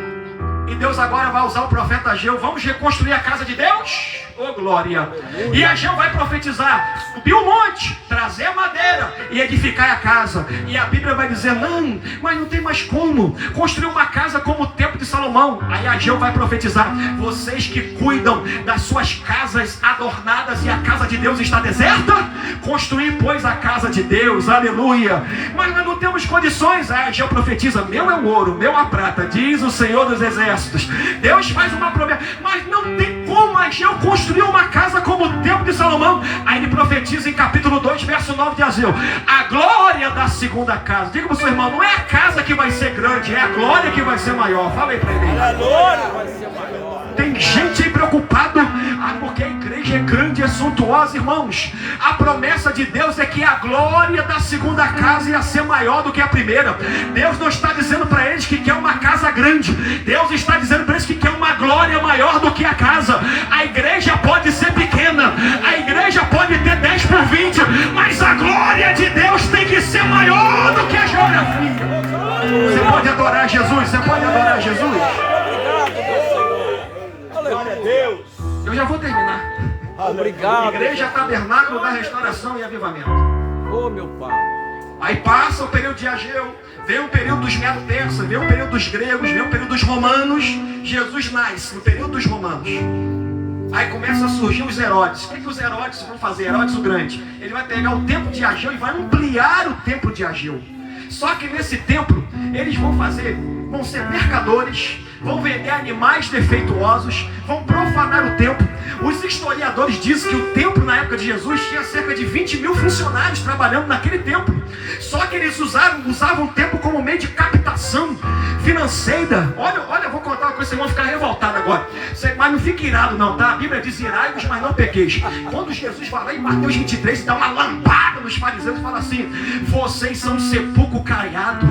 E Deus agora vai usar o profeta Ageu. Vamos reconstruir a casa de Deus? Oh glória! E Ageu vai profetizar: subir o monte, trazer a madeira e edificar a casa. E a Bíblia vai dizer: não, mas não tem mais como construir uma casa como o templo de Salomão. Aí Ageu vai profetizar: vocês que cuidam das suas casas adornadas e a casa de Deus está deserta, construir pois a casa de Deus. Aleluia! Mas nós não temos condições. Aí Ageu profetiza: meu é o ouro, meu a prata, diz o Senhor dos Exércitos. Deus faz uma promessa, mas não tem como Ageu construir uma casa como o templo de Salomão. Aí ele profetiza em capítulo 2, verso 9 de Ageu: a glória da segunda casa. Diga para o seu irmão: não é a casa que vai ser grande, é a glória que vai ser maior. Fala aí para ele. A glória vai ser maior. Tem gente aí preocupada porque a igreja é grande, é suntuosa. Irmãos, a promessa de Deus é que a glória da segunda casa ia ser maior do que a primeira. Deus não está dizendo para eles que quer uma casa grande. Deus está dizendo para eles que quer uma glória maior do que a casa. A igreja pode ser pequena, a igreja pode ter 10 por 20, mas a glória de Deus tem que ser maior do que a geografia. Você pode adorar Jesus? Você pode adorar Jesus? Glória a Deus. Eu já vou terminar. Obrigado. Igreja Tabernáculo da Restauração e Avivamento. Oh, meu Pai. Aí passa o período de Ageu, vem o período dos medo-persas, vem o período dos gregos, vem o período dos romanos. Jesus nasce no período dos romanos. Aí começa a surgir os Herodes. O que os Herodes vão fazer? Herodes o Grande. Ele vai pegar o templo de Ageu e vai ampliar o templo de Ageu. Só que nesse templo, eles vão ser mercadores, vão vender animais defeituosos, vão profanar o templo. Os historiadores dizem que o templo na época de Jesus tinha cerca de 20 mil funcionários trabalhando naquele templo. Só que eles usavam o templo como meio de captação financeira. Olha, vou contar uma coisa, vocês vão ficar revoltados agora. Mas não fique irado não, tá? A Bíblia diz: irai-vos, mas não pequeis. Quando Jesus fala em Mateus 23, dá uma lampada nos fariseus e fala assim: vocês são sepulcro caiado,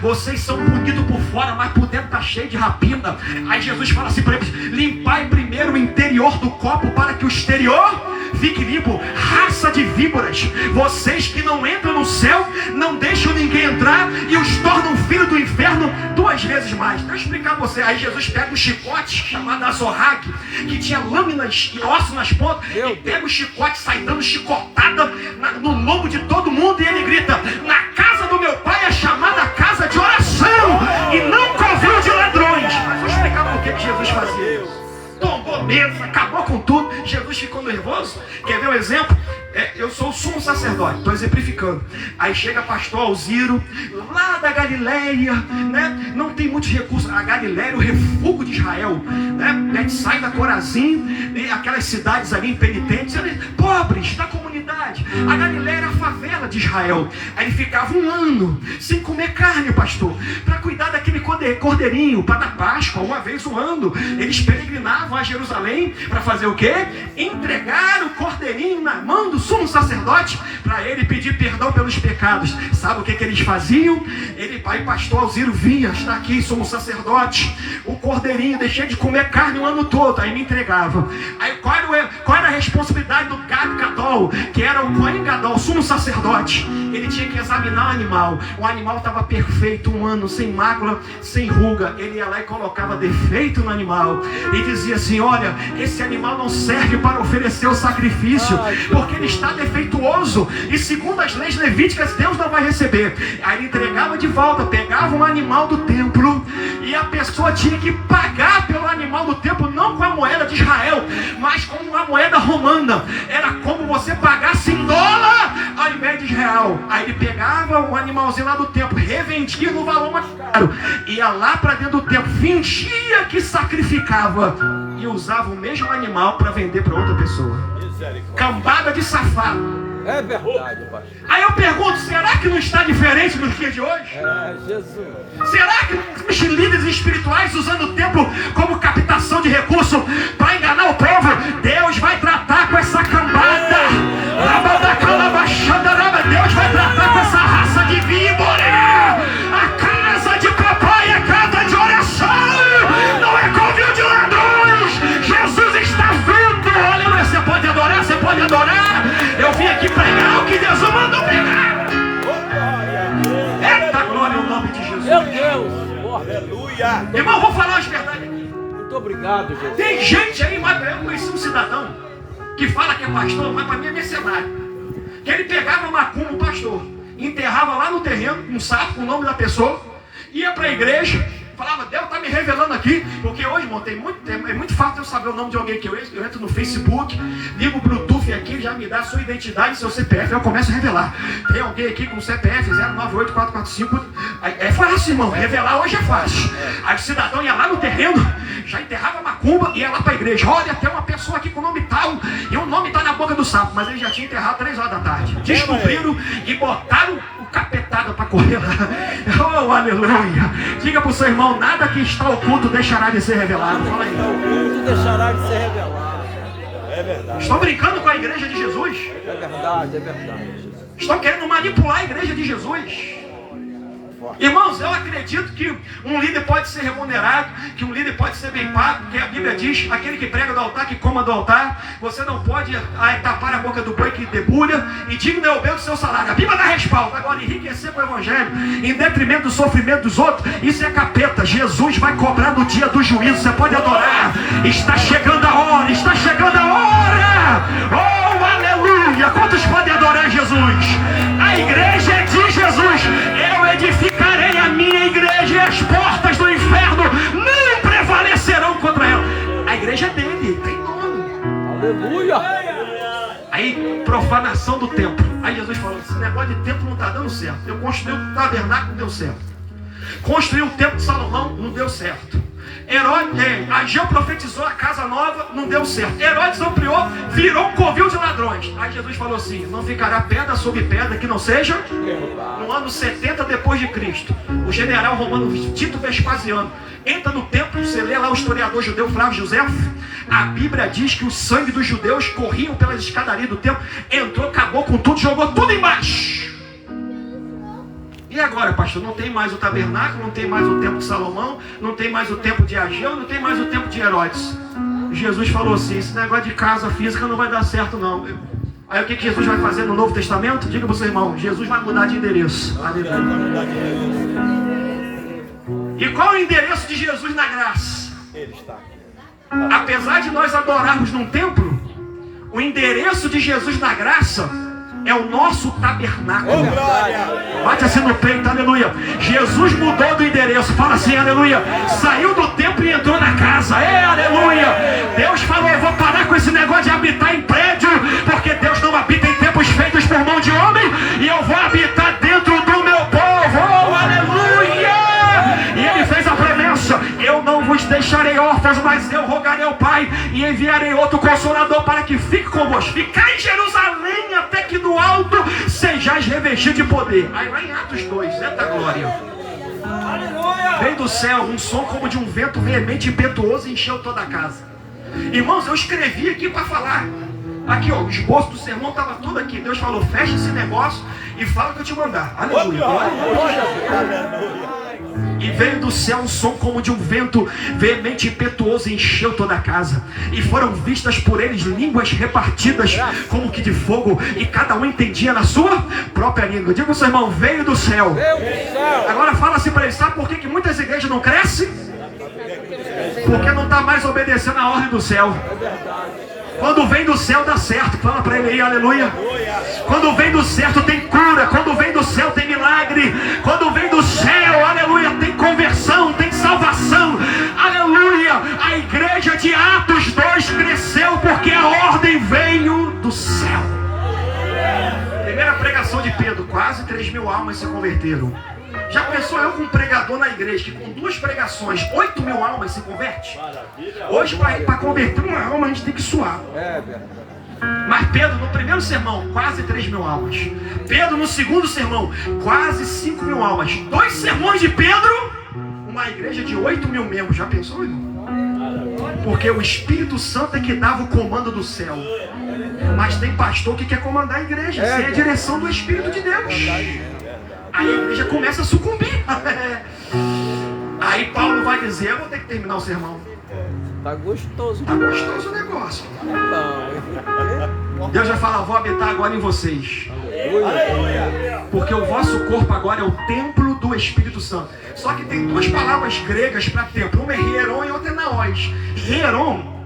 vocês são bonitos por fora, mas por dentro está cheio de rapina. Aí Jesus fala assim para eles: limpai primeiro o interior do copo para que o exterior fique limpo. Raça de víboras, vocês que não entram no céu, não deixam ninguém entrar e os tornam filho do inferno 2 vezes mais. Deixa eu explicar a você. Aí Jesus pega um chicote chamado azorrague, que tinha lâminas e ossos nas pontas. Ele pega o chicote, sai dando chicotada no lombo de todo mundo, e ele grita: na casa do meu pai é chamada casa de oração e não covil de ladrões. Mas vou explicar por que Jesus fazia isso. Tombou mesa, acabou com tudo. Jesus ficou nervoso. Quer ver um exemplo? Eu sou o sumo sacerdote, estou exemplificando. Aí chega pastor Alziro, lá da Galileia, né? Não tem muitos recursos. A Galileia é o refúgio de Israel, né? A gente sai da Corazim, aquelas cidades ali impenitentes, pobres da comunidade. A Galileia era a favela de Israel. Aí ele ficava um ano sem comer carne, pastor, para cuidar daquele cordeirinho, para dar Páscoa, uma vez no ano. Eles peregrinavam a Jerusalém para fazer o quê? Entregar o cordeirinho na mão do sumo sacerdote para ele pedir perdão pelos pecados. Sabe o que eles faziam? Aí pastor Alziro vinha, está aqui, sumo sacerdote, o cordeirinho, deixei de comer carne o ano todo. Aí me entregava. Aí qual era a responsabilidade do Gad Gadol, que era o Cohen Gadol, o sumo sacerdote? Ele tinha que examinar o animal estava perfeito, um ano, sem mácula, sem ruga. Ele ia lá e colocava defeito no animal e dizia assim: olha, esse animal não serve para oferecer o sacrifício, porque ele está defeituoso, e segundo as leis levíticas Deus não vai receber. Aí ele entregava de volta, pegava um animal do templo, e a pessoa tinha que pagar pelo animal do templo, não com a moeda de Israel, mas com uma moeda romana. Era como você pagasse em dólar ao invés de real. Aí ele pegava o animalzinho lá do templo, revendia no valor mais caro, ia lá para dentro do templo, fingia que sacrificava e usava o mesmo animal para vender para outra pessoa. Cambada de safado. É verdade, pastor. Aí eu pergunto, será que não está diferente nos dias de hoje? É, Jesus. Será que os líderes espirituais usando o templo como captação de recursos para enganar o povo? Deus vai tratar com essa cambada. Deus vai tratar com essa raça de víbora. A casa de papai é casa de oração, não é covil de ladrões. Jesus está vindo. Olha, você pode adorar, você pode adorar. Eu vim aqui pregar o que Deus me mandou pregar. Eita glória ao nome de Jesus. Meu Deus. Aleluia. Irmão, vou falar as verdades aqui. Muito obrigado, Jesus. Tem gente aí, mas eu conheci um cidadão que fala que é pastor, mas para mim é mercenário. Que ele pegava macumba, o pastor, enterrava lá no terreno, um saco com o nome da pessoa, ia para a igreja, falava: Deus está me revelando aqui, porque hoje, irmão, é muito fácil eu saber o nome de alguém que eu entro no Facebook, ligo o Bluetooth aqui, já me dá a sua identidade e seu CPF, eu começo a revelar. Tem alguém aqui com CPF 098445, é fácil, irmão, revelar hoje é fácil. Aí o cidadão ia lá no terreno, já enterrava macumba e ia lá para a igreja: olha, tem uma pessoa aqui com o nome tal, e o nome está na boca do sapo, mas ele já tinha enterrado 3 horas da tarde. Descobriram e botaram o capetada para correr lá. Oh, aleluia. Diga para o seu irmão: nada que está oculto deixará de ser revelado. Fala aí. Oculto deixará de ser revelado. É verdade. Estão brincando com a igreja de Jesus? É verdade, é verdade, Jesus. Estão querendo manipular a igreja de Jesus. Irmãos, eu acredito que um líder pode ser remunerado, que um líder pode ser bem pago, porque a Bíblia diz: aquele que prega do altar, que coma do altar. Você não pode tapar a boca do boi que debulha, e digno é o bem do seu salário. A Bíblia dá respaldo. Agora, enriquecer com o evangelho em detrimento do sofrimento dos outros, isso é capeta. Jesus vai cobrar no dia do juízo. Você pode adorar. Está chegando a hora, está chegando a hora. Oh, aleluia. Quantos podem adorar Jesus? A igreja é de Jesus. Eu edificarei a minha igreja, e as portas do inferno não prevalecerão contra ela. A igreja é dele, tem dono. Aleluia. Aí, profanação do templo. Aí Jesus falou: esse negócio de templo não está dando certo. Eu construí o tabernáculo, não deu certo. Construí o templo de Salomão, não deu certo. Ageu profetizou a casa nova, não deu certo. Herodes ampliou, virou um covil de ladrões. Aí Jesus falou assim: não ficará pedra sobre pedra que não seja. No ano 70 depois de Cristo, o general romano Tito Vespasiano entra no templo. Você lê lá o historiador judeu Flávio Josefo, a Bíblia diz que o sangue dos judeus corriam pelas escadarias do templo. Entrou, acabou com tudo, jogou tudo embaixo. E agora, pastor? Não tem mais o tabernáculo, não tem mais o templo de Salomão, não tem mais o templo de Ageu, não tem mais o templo de Herodes. Jesus falou assim: esse negócio de casa física não vai dar certo não. Aí o que Jesus vai fazer no Novo Testamento? Diga para o seu irmão: Jesus vai mudar de endereço. Aleluia. E qual é o endereço de Jesus na graça? Ele está aqui. Apesar de nós adorarmos num templo, o endereço de Jesus na graça é o nosso tabernáculo. Bate assim no peito, aleluia. Jesus mudou do endereço. Fala assim, aleluia. Saiu do templo e entrou na casa. Aleluia. Deus falou: eu vou parar com esse negócio de habitar em prédio, porque Deus não habita em templos feitos por mão de homem, e eu vou habitar dentro do meu povo. Oh, aleluia! E ele fez a promessa: eu não vos deixarei órfãos, mas eu rogarei ao Pai e enviarei outro Consolador para que fique convosco. Ficai em Jerusalém até que do alto sejais revestidos de poder. Aí lá em Atos 2, eita glória. Veio do céu um som como de um vento veemente e impetuoso e encheu toda a casa. Irmãos, eu escrevi aqui para falar. Aqui, ó, o esboço do sermão estava tudo aqui. Deus falou: fecha esse negócio e fala que eu te mandar. Aleluia. E veio do céu um som como de um vento veemente e impetuoso e encheu toda a casa. E foram vistas por eles línguas repartidas como que de fogo, e cada um entendia na sua própria língua. Diga ao seu irmão: veio do céu. Agora fala assim para ele: sabe por que muitas igrejas não crescem? Porque não está mais obedecendo a ordem do céu. Quando vem do céu dá certo. Fala para ele aí, aleluia. Quando vem do céu tem cura. Quando vem do céu tem milagre. Quando vem do céu, aleluia, tem conversão, tem salvação. Aleluia. A igreja de Atos 2 cresceu porque a ordem veio do céu. Primeira pregação de Pedro, quase 3.000 almas se converteram. Já pensou eu com um pregador na igreja que com 2 pregações 8.000 almas se converte? Hoje para converter uma alma a gente tem que suar. Mas Pedro no primeiro sermão, quase 3.000 almas. Pedro no segundo sermão, quase 5.000 almas. 2 sermões de Pedro, uma igreja de 8.000 membros. Já pensou, irmão? Porque o Espírito Santo é que dava o comando do céu. Mas tem pastor que quer comandar a igreja sem a direção do Espírito de Deus. Aí a igreja começa a sucumbir. Aí Paulo vai dizer: eu vou ter que terminar o sermão. Tá gostoso. Tá gostoso o negócio. Deus vai falar: vou habitar agora em vocês. Porque o vosso corpo agora é o templo do Espírito Santo. Só que tem 2 palavras gregas para templo. Uma é hieron e outra é naos. Hieron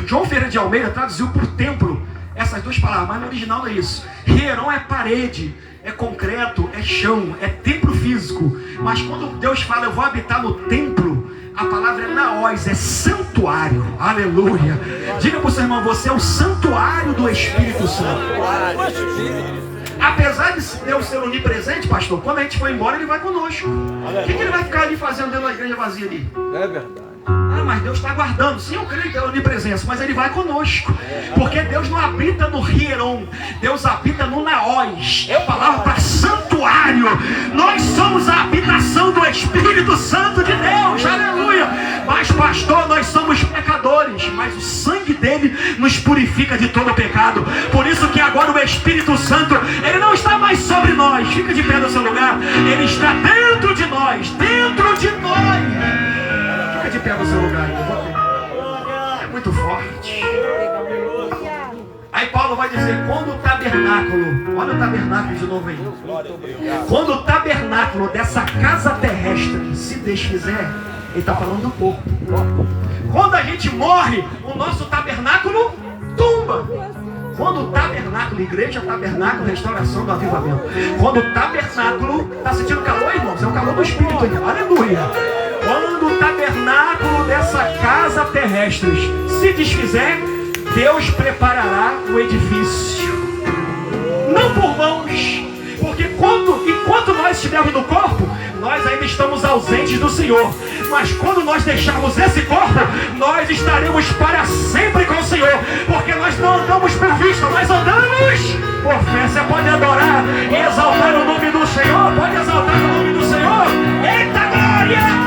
João Ferreira de Almeida traduziu por templo essas 2 palavras, mas no original não é isso. Hieron é parede, é concreto, é chão, é templo físico. Mas quando Deus fala: eu vou habitar no templo, a palavra é naos, é santuário. Aleluia. Diga para o seu irmão: você é o santuário do Espírito Santo. Apesar de Deus ser onipresente, pastor, quando a gente for embora ele vai conosco. O que ele vai ficar ali fazendo dentro da igreja vazia ali? É verdade. Ah, mas Deus está aguardando. Sim, eu creio que é onipresença, mas ele vai conosco. Porque Deus não habita no hieron, Deus habita no naos. É a palavra para santuário. Nós somos a habitação do Espírito Santo de Deus. Aleluia. Mas pastor, nós somos pecadores, mas o sangue dele nos purifica de todo pecado. Por isso que agora o Espírito Santo, ele não está mais sobre nós. Fica de pé no seu lugar. Ele está dentro de nós. Dentro de nós. Fica de pé no seu lugar. É muito forte. Aí Paulo vai dizer: quando o tabernáculo, olha o tabernáculo de novo aí. Quando o tabernáculo dessa casa terrestre se desfizer, ele está falando do corpo. Quando a gente morre, o nosso tabernáculo tumba. Quando o tabernáculo, igreja, tabernáculo, restauração do avivamento. Quando o tabernáculo, está sentindo calor, irmãos? É o calor do Espírito aí. Aleluia. Quando o tabernáculo dessa casa terrestre se desfizer, Deus preparará o edifício. Não por mãos, porque enquanto nós estivermos no corpo, nós ainda estamos ausentes do Senhor. Mas quando nós deixarmos esse corpo, nós estaremos para sempre com o Senhor. Porque nós não andamos por vista, nós andamos por fé. Você pode adorar e exaltar o nome do Senhor. Pode exaltar o nome do Senhor. Eita glória!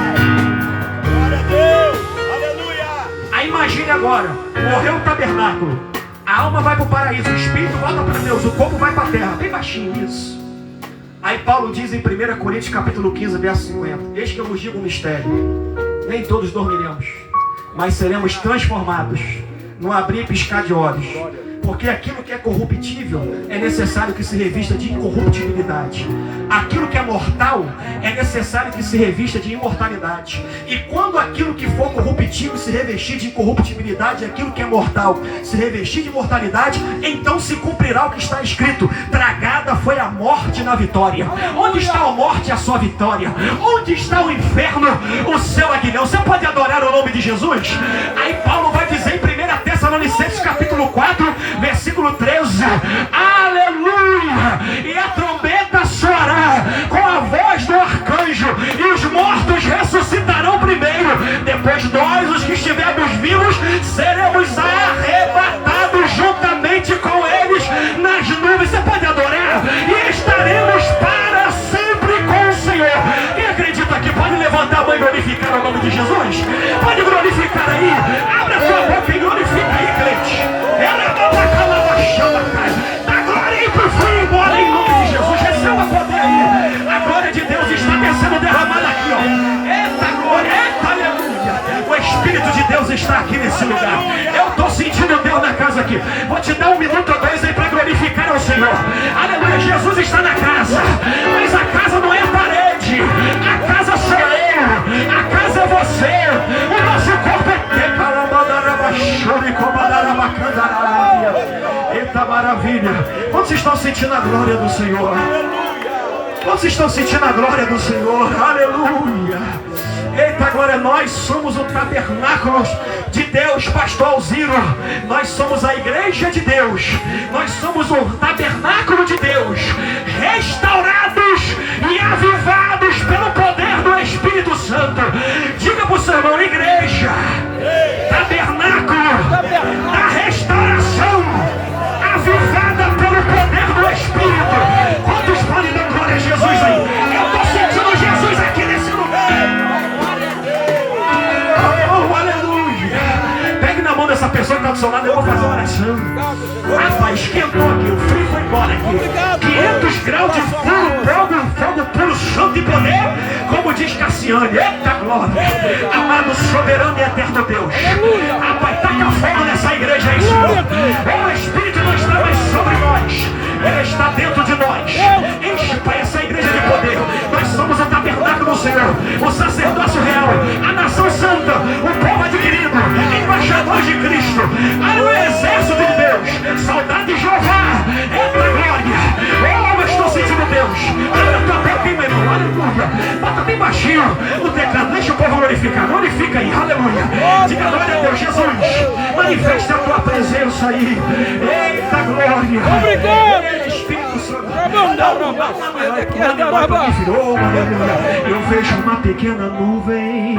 Aí imagine agora, morreu o tabernáculo, a alma vai para o paraíso, o espírito volta para Deus, o corpo vai para a terra, bem baixinho isso. Aí Paulo diz em 1 Coríntios capítulo 15, verso 50: eis que eu vos digo um mistério, nem todos dormiremos, mas seremos transformados num abrir e piscar de olhos. Porque aquilo que é corruptível é necessário que se revista de incorruptibilidade. Aquilo que é mortal é necessário que se revista de imortalidade. E quando aquilo que for corruptível se revestir de incorruptibilidade, aquilo que é mortal se revestir de imortalidade, então se cumprirá o que está escrito: tragada foi a morte na vitória. Onde está a morte, a sua vitória? Onde está o inferno, o seu aguilhão? Você pode adorar o nome de Jesus? Aí Paulo vai dizer em 1 Tessalonicenses capítulo 4, versículo 13: aleluia! glorificar o nome de Jesus? Pode glorificar aí. Abre a sua boca e glorifica aí, crente. Dá glória aí pro frio, embora em nome de Jesus. Receba poder aí. A glória de Deus está sendo derramada aqui, ó. Eita glória, eita aleluia. O Espírito de Deus está aqui nesse lugar. Eu estou sentindo Deus na casa aqui. Vou te dar 1 minuto ou 2 aí para glorificar ao Senhor. Aleluia, Jesus está na casa. Mas a casa não é a parede. A casa sou eu. A casa é você. O nosso corpo é eita maravilha. Quantos estão sentindo a glória do Senhor? Quantos estão sentindo a glória do Senhor? Aleluia. Eita glória, nós somos o tabernáculo de Deus, pastor Alziro. Nós somos a igreja de Deus. Nós somos o tabernáculo de Deus, restaurados e avivados pelo poder do Espírito Santo. Diga para o seu irmão, igreja, tabernáculo da restauração, avivada pelo poder do Espírito. Quantos podem dar glória a Jesus aí? Eu estou sentindo Jesus aqui nesse lugar. Oh, aleluia. Pegue na mão dessa pessoa que está do seu lado, eu vou fazer uma oração. Rapaz, esquentou aqui, o frio foi embora aqui. 500 graus de fogo puro, santo e poder, como diz Cassiane. Eita glória. Amado, soberano e eterno Deus. Rapaz, taca fogo nessa igreja aí, Senhor. O Espírito não está mais sobre nós, Ele está dentro de nós. Enche, Pai, essa igreja de poder. Nós somos o tabernáculo do Senhor, o sacerdócio real, a nação santa, o povo adquirido, embaixadores de Cristo, o exército de Deus, soldado de Jeová. Eita glória. Oh, eu estou sentindo Deus. Abre a tua boca, meu irmão. Aleluia. Bota bem baixinho o teclado, deixa o povo glorificar. Glorifica aí, aleluia. Diga glória a Deus, Jesus. Manifesta a tua presença aí. Eita glória. Obrigado. Espírito Santo. Eu vejo uma pequena nuvem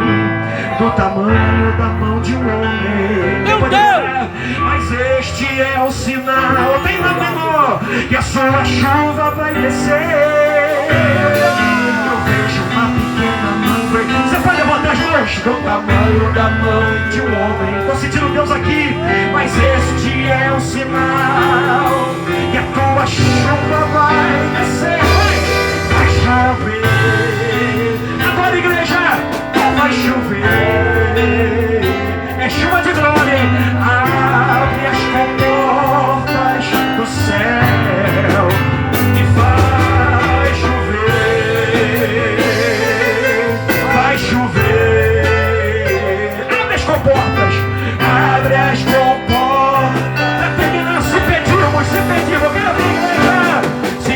do tamanho da mão de um homem. Meu Deus! Mas este é o sinal, bem lá menor, que a sua chuva vai descer. Eu vejo uma pequena nuvem. Você pode levantar as mãos? Do tamanho da mão de um homem. Estou sentindo Deus aqui. Mas este é o sinal, que a tua chuva vai descer. Vai chover. Agora, igreja, vai chover. É chuva de glória, hein? Abre as comportas do céu e vai chover. Vai chover. Abre as comportas. Abre as comportas. Pra terminar, se pedirmos, quero ver, igreja. Se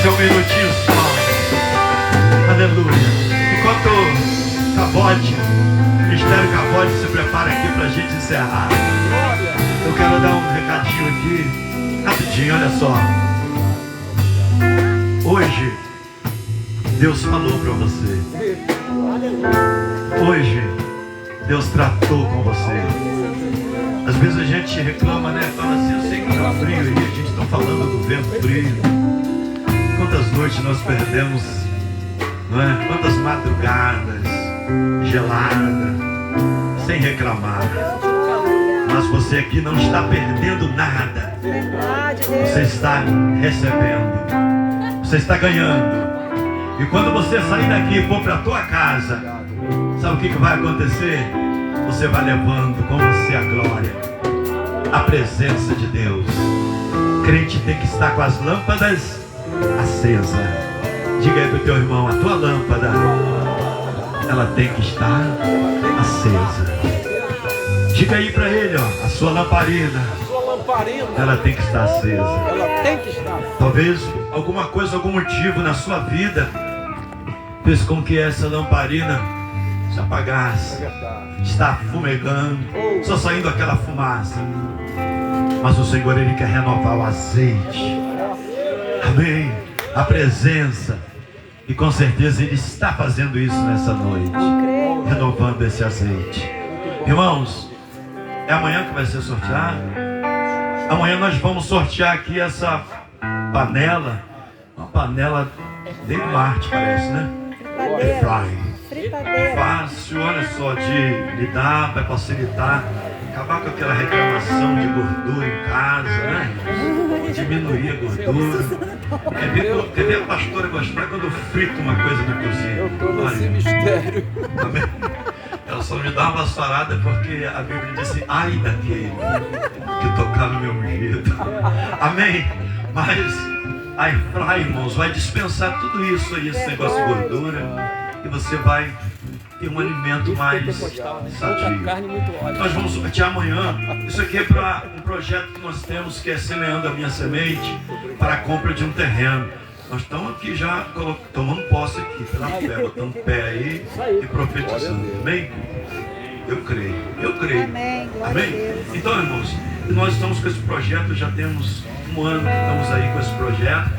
ser um minutinho só. Aleluia. Enquanto Cavote, o Ministério Cavote se prepara aqui para a gente encerrar. Eu quero dar um recadinho aqui, rapidinho, olha só. Hoje, Deus falou para você. Hoje, Deus tratou com você. Às vezes a gente reclama, né? Fala assim, eu sei que tá frio e a gente está falando do vento frio. Quantas noites nós perdemos, não é? Quantas madrugadas geladas, sem reclamar. Mas você aqui não está perdendo nada. Você está recebendo. Você está ganhando. E quando você sair daqui e for para a tua casa, sabe o que vai acontecer? Você vai levando com você a glória, a presença de Deus. O crente tem que estar com as lâmpadas acesas. Diga aí para o teu irmão, a tua lâmpada, ela tem que estar acesa. Diga aí para ele, ó, a sua lamparina, ela tem que estar acesa. Ela tem que estar. Talvez alguma coisa, algum motivo na sua vida fez com que essa lamparina se apagasse. Está fumegando, só saindo aquela fumaça. Mas o Senhor, Ele quer renovar o azeite. Amém. A presença. E com certeza Ele está fazendo isso nessa noite, renovando esse azeite. Irmãos, é amanhã que vai ser sorteado. Amanhã nós vamos sortear aqui essa panela. Uma panela de Marte, parece, né? Fácil, olha só, de lidar, vai facilitar. Acabar com aquela reclamação de gordura em casa, né? Diminuir a gordura. Quer ver a pastora gostar quando eu frito uma coisa na cozinha? Eu estou nesse mistério. Amém? Ela só me dá uma vassourada porque a Bíblia disse, ai daquele que tocar no meu ungido. Amém? Mas a airfry, irmãos, vai dispensar tudo isso aí, esse negócio de gordura. E você vai ter um alimento mais sadio. Nós vamos sortear amanhã. Isso aqui é para um projeto que nós temos, que é Semeando a Minha Semente, para a compra de um terreno. Nós estamos aqui já tomando posse aqui, pela fé, botando pé aí e profetizando. Amém? Eu creio. Amém. Amém? Então, irmãos, nós estamos com esse projeto, já temos um ano que estamos aí com esse projeto.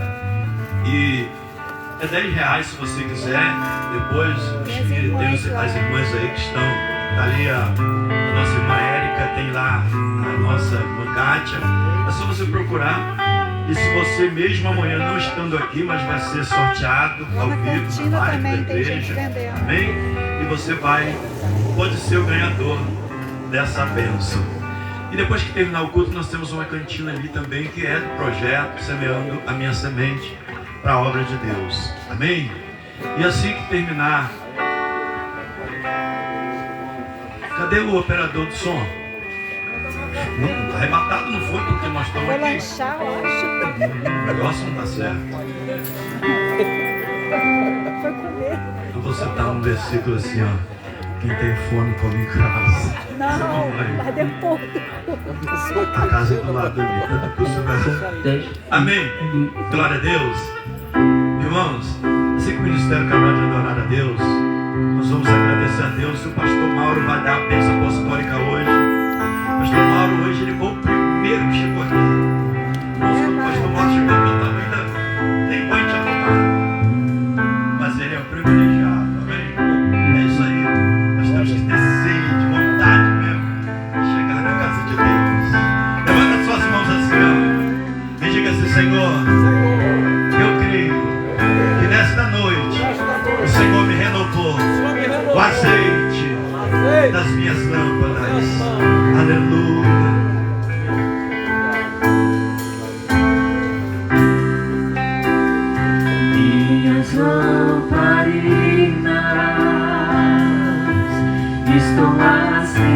E é R$10 se você quiser. Depois tem as irmãs aí que estão ali, a nossa irmã Érica, tem lá a nossa irmã Kátia. É só você procurar. E se você mesmo amanhã não estando aqui, mas vai ser sorteado ao vivo na live da igreja, amém? E você pode ser o ganhador dessa bênção. E depois que terminar o culto, nós temos uma cantina ali também, que é do projeto Semeando a Minha Semente, para a obra de Deus. Amém? E assim que terminar, cadê o operador do som? Não, arrebatado não foi porque nós estamos aqui. Vou lanchar, eu acho. O negócio não está certo. Foi comer. Então você está num versículo assim, ó. Quem tem fome come em casa. Não, mas depois. A casa é do lado ali. Amém. Glória a Deus. Irmãos, assim que o Ministério acabar de adorar a Deus, nós vamos agradecer a Deus. O pastor Mauro vai dar a bênção apostólica hoje. O pastor Mauro hoje, ele foi o primeiro que chegou aqui. O pastor Mauro chegou aqui, eu estava ainda nem banho tinha tomado. Mas ele é o privilegiado, amém? É isso aí. Nós temos que ter sede, vontade mesmo, de chegar na casa de Deus. Levanta suas mãos assim, ó, e diga assim, Senhor, eu creio que nesta noite o Senhor me renovou o azeite das minhas lâmpadas. Aleluia. Minhas lamparinas estão acesas.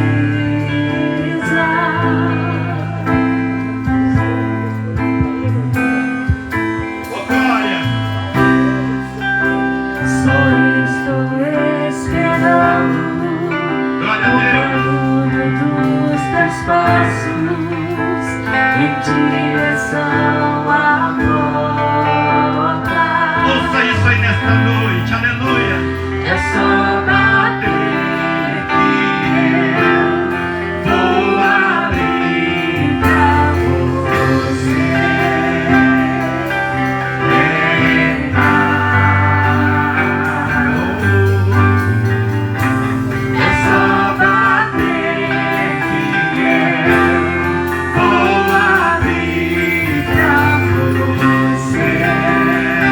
Oh, glória. Só estou esperando Glória a Deus. o barulho dos teus passos. nesta noite, aleluia. É só bater que eu vou abrir pra você entrar. É só bater que eu vou abrir pra você entrar.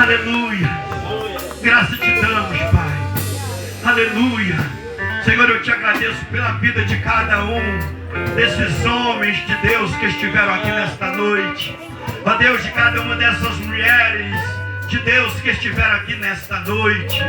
Aleluia. Graça te damos, Pai. Aleluia. Senhor, eu te agradeço pela vida de cada um desses homens de Deus que estiveram aqui nesta noite. Ó Deus, de cada uma dessas mulheres de Deus que estiveram aqui nesta noite.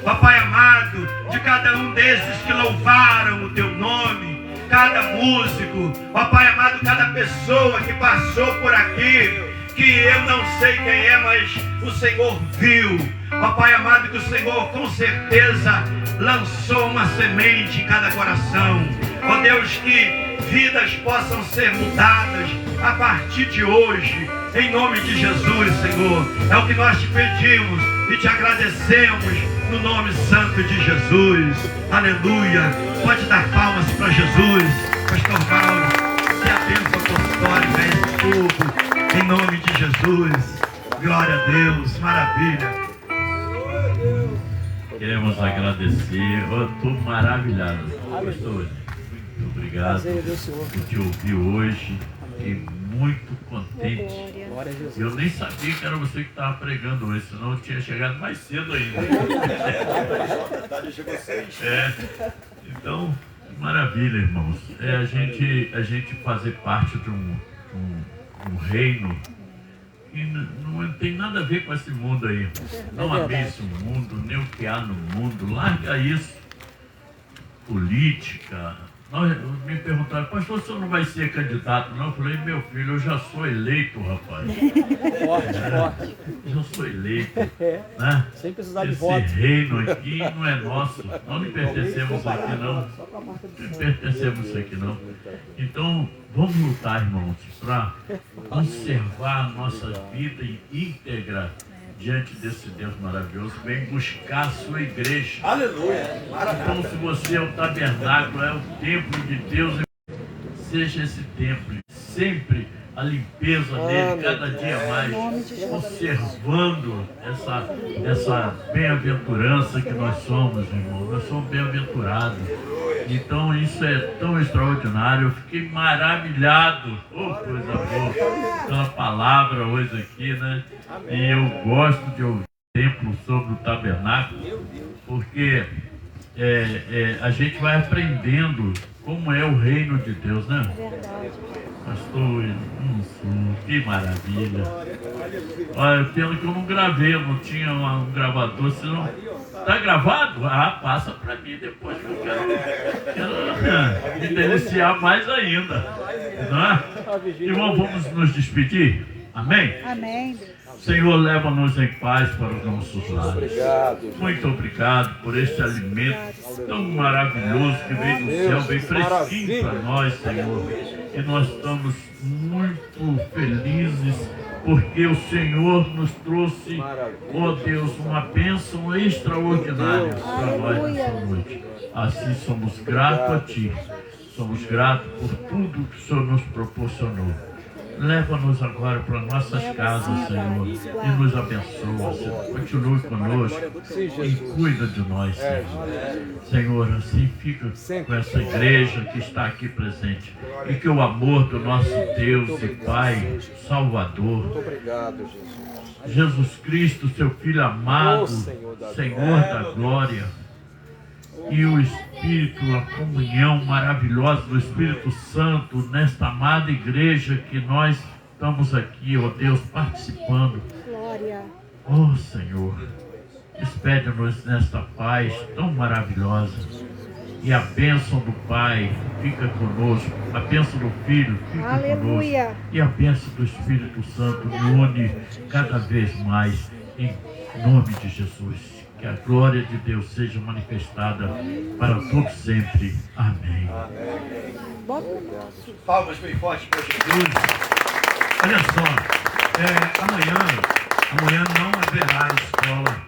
Ó Pai amado, de cada um desses que louvaram o teu nome, cada músico, ó Pai amado, cada pessoa que passou por aqui, que eu não sei quem é, mas o Senhor viu. Ó Pai amado, que o Senhor com certeza lançou uma semente em cada coração. Ó Deus, que vidas possam ser mudadas a partir de hoje, em nome de Jesus, Senhor. É o que nós te pedimos e te agradecemos no nome santo de Jesus. Aleluia. Pode dar palmas para Jesus. Pastor Paulo, que a bênção apostólica é esse povo, em nome de Jesus. Glória a Deus. Maravilha. Queremos agradecer. Eu estou maravilhado, pastor. Muito obrigado por te ouvir hoje. Fiquei muito contente. Eu nem sabia que era você que estava pregando hoje, senão eu tinha chegado mais cedo ainda. Então, maravilha, irmãos. A gente fazer parte de um reino que não tem nada a ver com esse mundo aí. Não abençoe o mundo, nem o que há no mundo. Larga isso. Política. Me perguntaram, pastor, o senhor não vai ser candidato? Não, eu falei, meu filho, eu já sou eleito, rapaz. Já sou eleito. Né? Sem precisar de voto. Esse reino aqui não é nosso. Nós não pertencemos aqui, não. Não pertencemos aqui, não. Então, vamos lutar, irmãos, para conservar a nossa vida íntegra diante desse Deus maravilhoso. Vem buscar a sua igreja. Aleluia. Então, se você é o tabernáculo, é o templo de Deus, seja esse templo sempre a limpeza dele cada dia mais, conservando essa bem-aventurança que nós somos, irmão. Nós somos bem-aventurados. Então isso é tão extraordinário. Eu fiquei maravilhado, coisa boa, pela palavra hoje aqui, né? E eu gosto de ouvir exemplo sobre o tabernáculo, porque a gente vai aprendendo como é o reino de Deus, né? Pastor, que maravilha. Olha, pelo que eu não gravei, eu não tinha um gravador, senão... Tá gravado? Ah, passa para mim depois que eu quero me deliciar mais ainda. Não é? Irmão, vamos nos despedir? Amém? Amém. Senhor, leva-nos em paz para os nossos lares. Muito obrigado por este alimento tão maravilhoso que veio do céu, veio fresquinho para nós, Senhor. E nós estamos muito felizes porque o Senhor nos trouxe, ó Deus, uma bênção extraordinária para nós nessa noite. Assim somos gratos a Ti. Somos gratos por tudo que o Senhor nos proporcionou. Leva-nos agora para nossas casas, Senhor, e nos abençoa, Senhor. Continue conosco e cuida de nós, Senhor. Senhor, assim fica com essa igreja que está aqui presente. E que o amor do nosso Deus e Pai, Salvador, Jesus Cristo, seu Filho amado, Senhor da glória, e o Espírito, a comunhão maravilhosa do Espírito Santo nesta amada igreja que nós estamos aqui, ó Deus, participando. Ó Senhor, despede-nos nesta paz tão maravilhosa. E a bênção do Pai fica conosco, a bênção do Filho fica conosco, e a bênção do Espírito Santo me une cada vez mais, em nome de Jesus. Que a glória de Deus seja manifestada para todos sempre. Amém. Palmas bem fortes para Jesus. Olha só, amanhã não haverá escola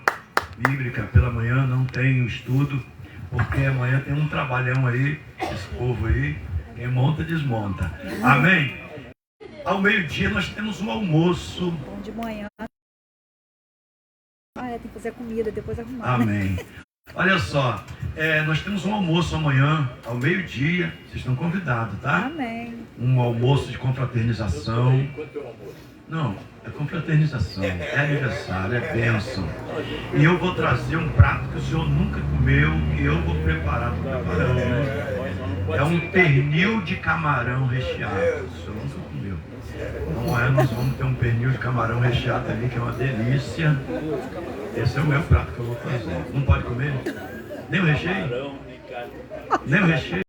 bíblica. Pela manhã não tem o estudo, porque amanhã tem um trabalhão aí, esse povo aí, quem monta, desmonta. Amém? Ao meio-dia nós temos um almoço. Bom de manhã. Tem que fazer comida, depois arrumar. Amém. Olha só, nós temos um almoço amanhã, ao meio-dia. Vocês estão convidados, tá? Amém. Um almoço de confraternização. Não, é confraternização, é aniversário, é bênção. E eu vou trazer um prato que o senhor nunca comeu, que eu vou preparar para o camarão. É um pernil de camarão recheado. O senhor nunca comeu. Então nós vamos ter um pernil de camarão recheado ali, que é uma delícia. Esse é o meu prato que eu vou fazer. Não pode comer? Nem o recheio? Nem o recheio?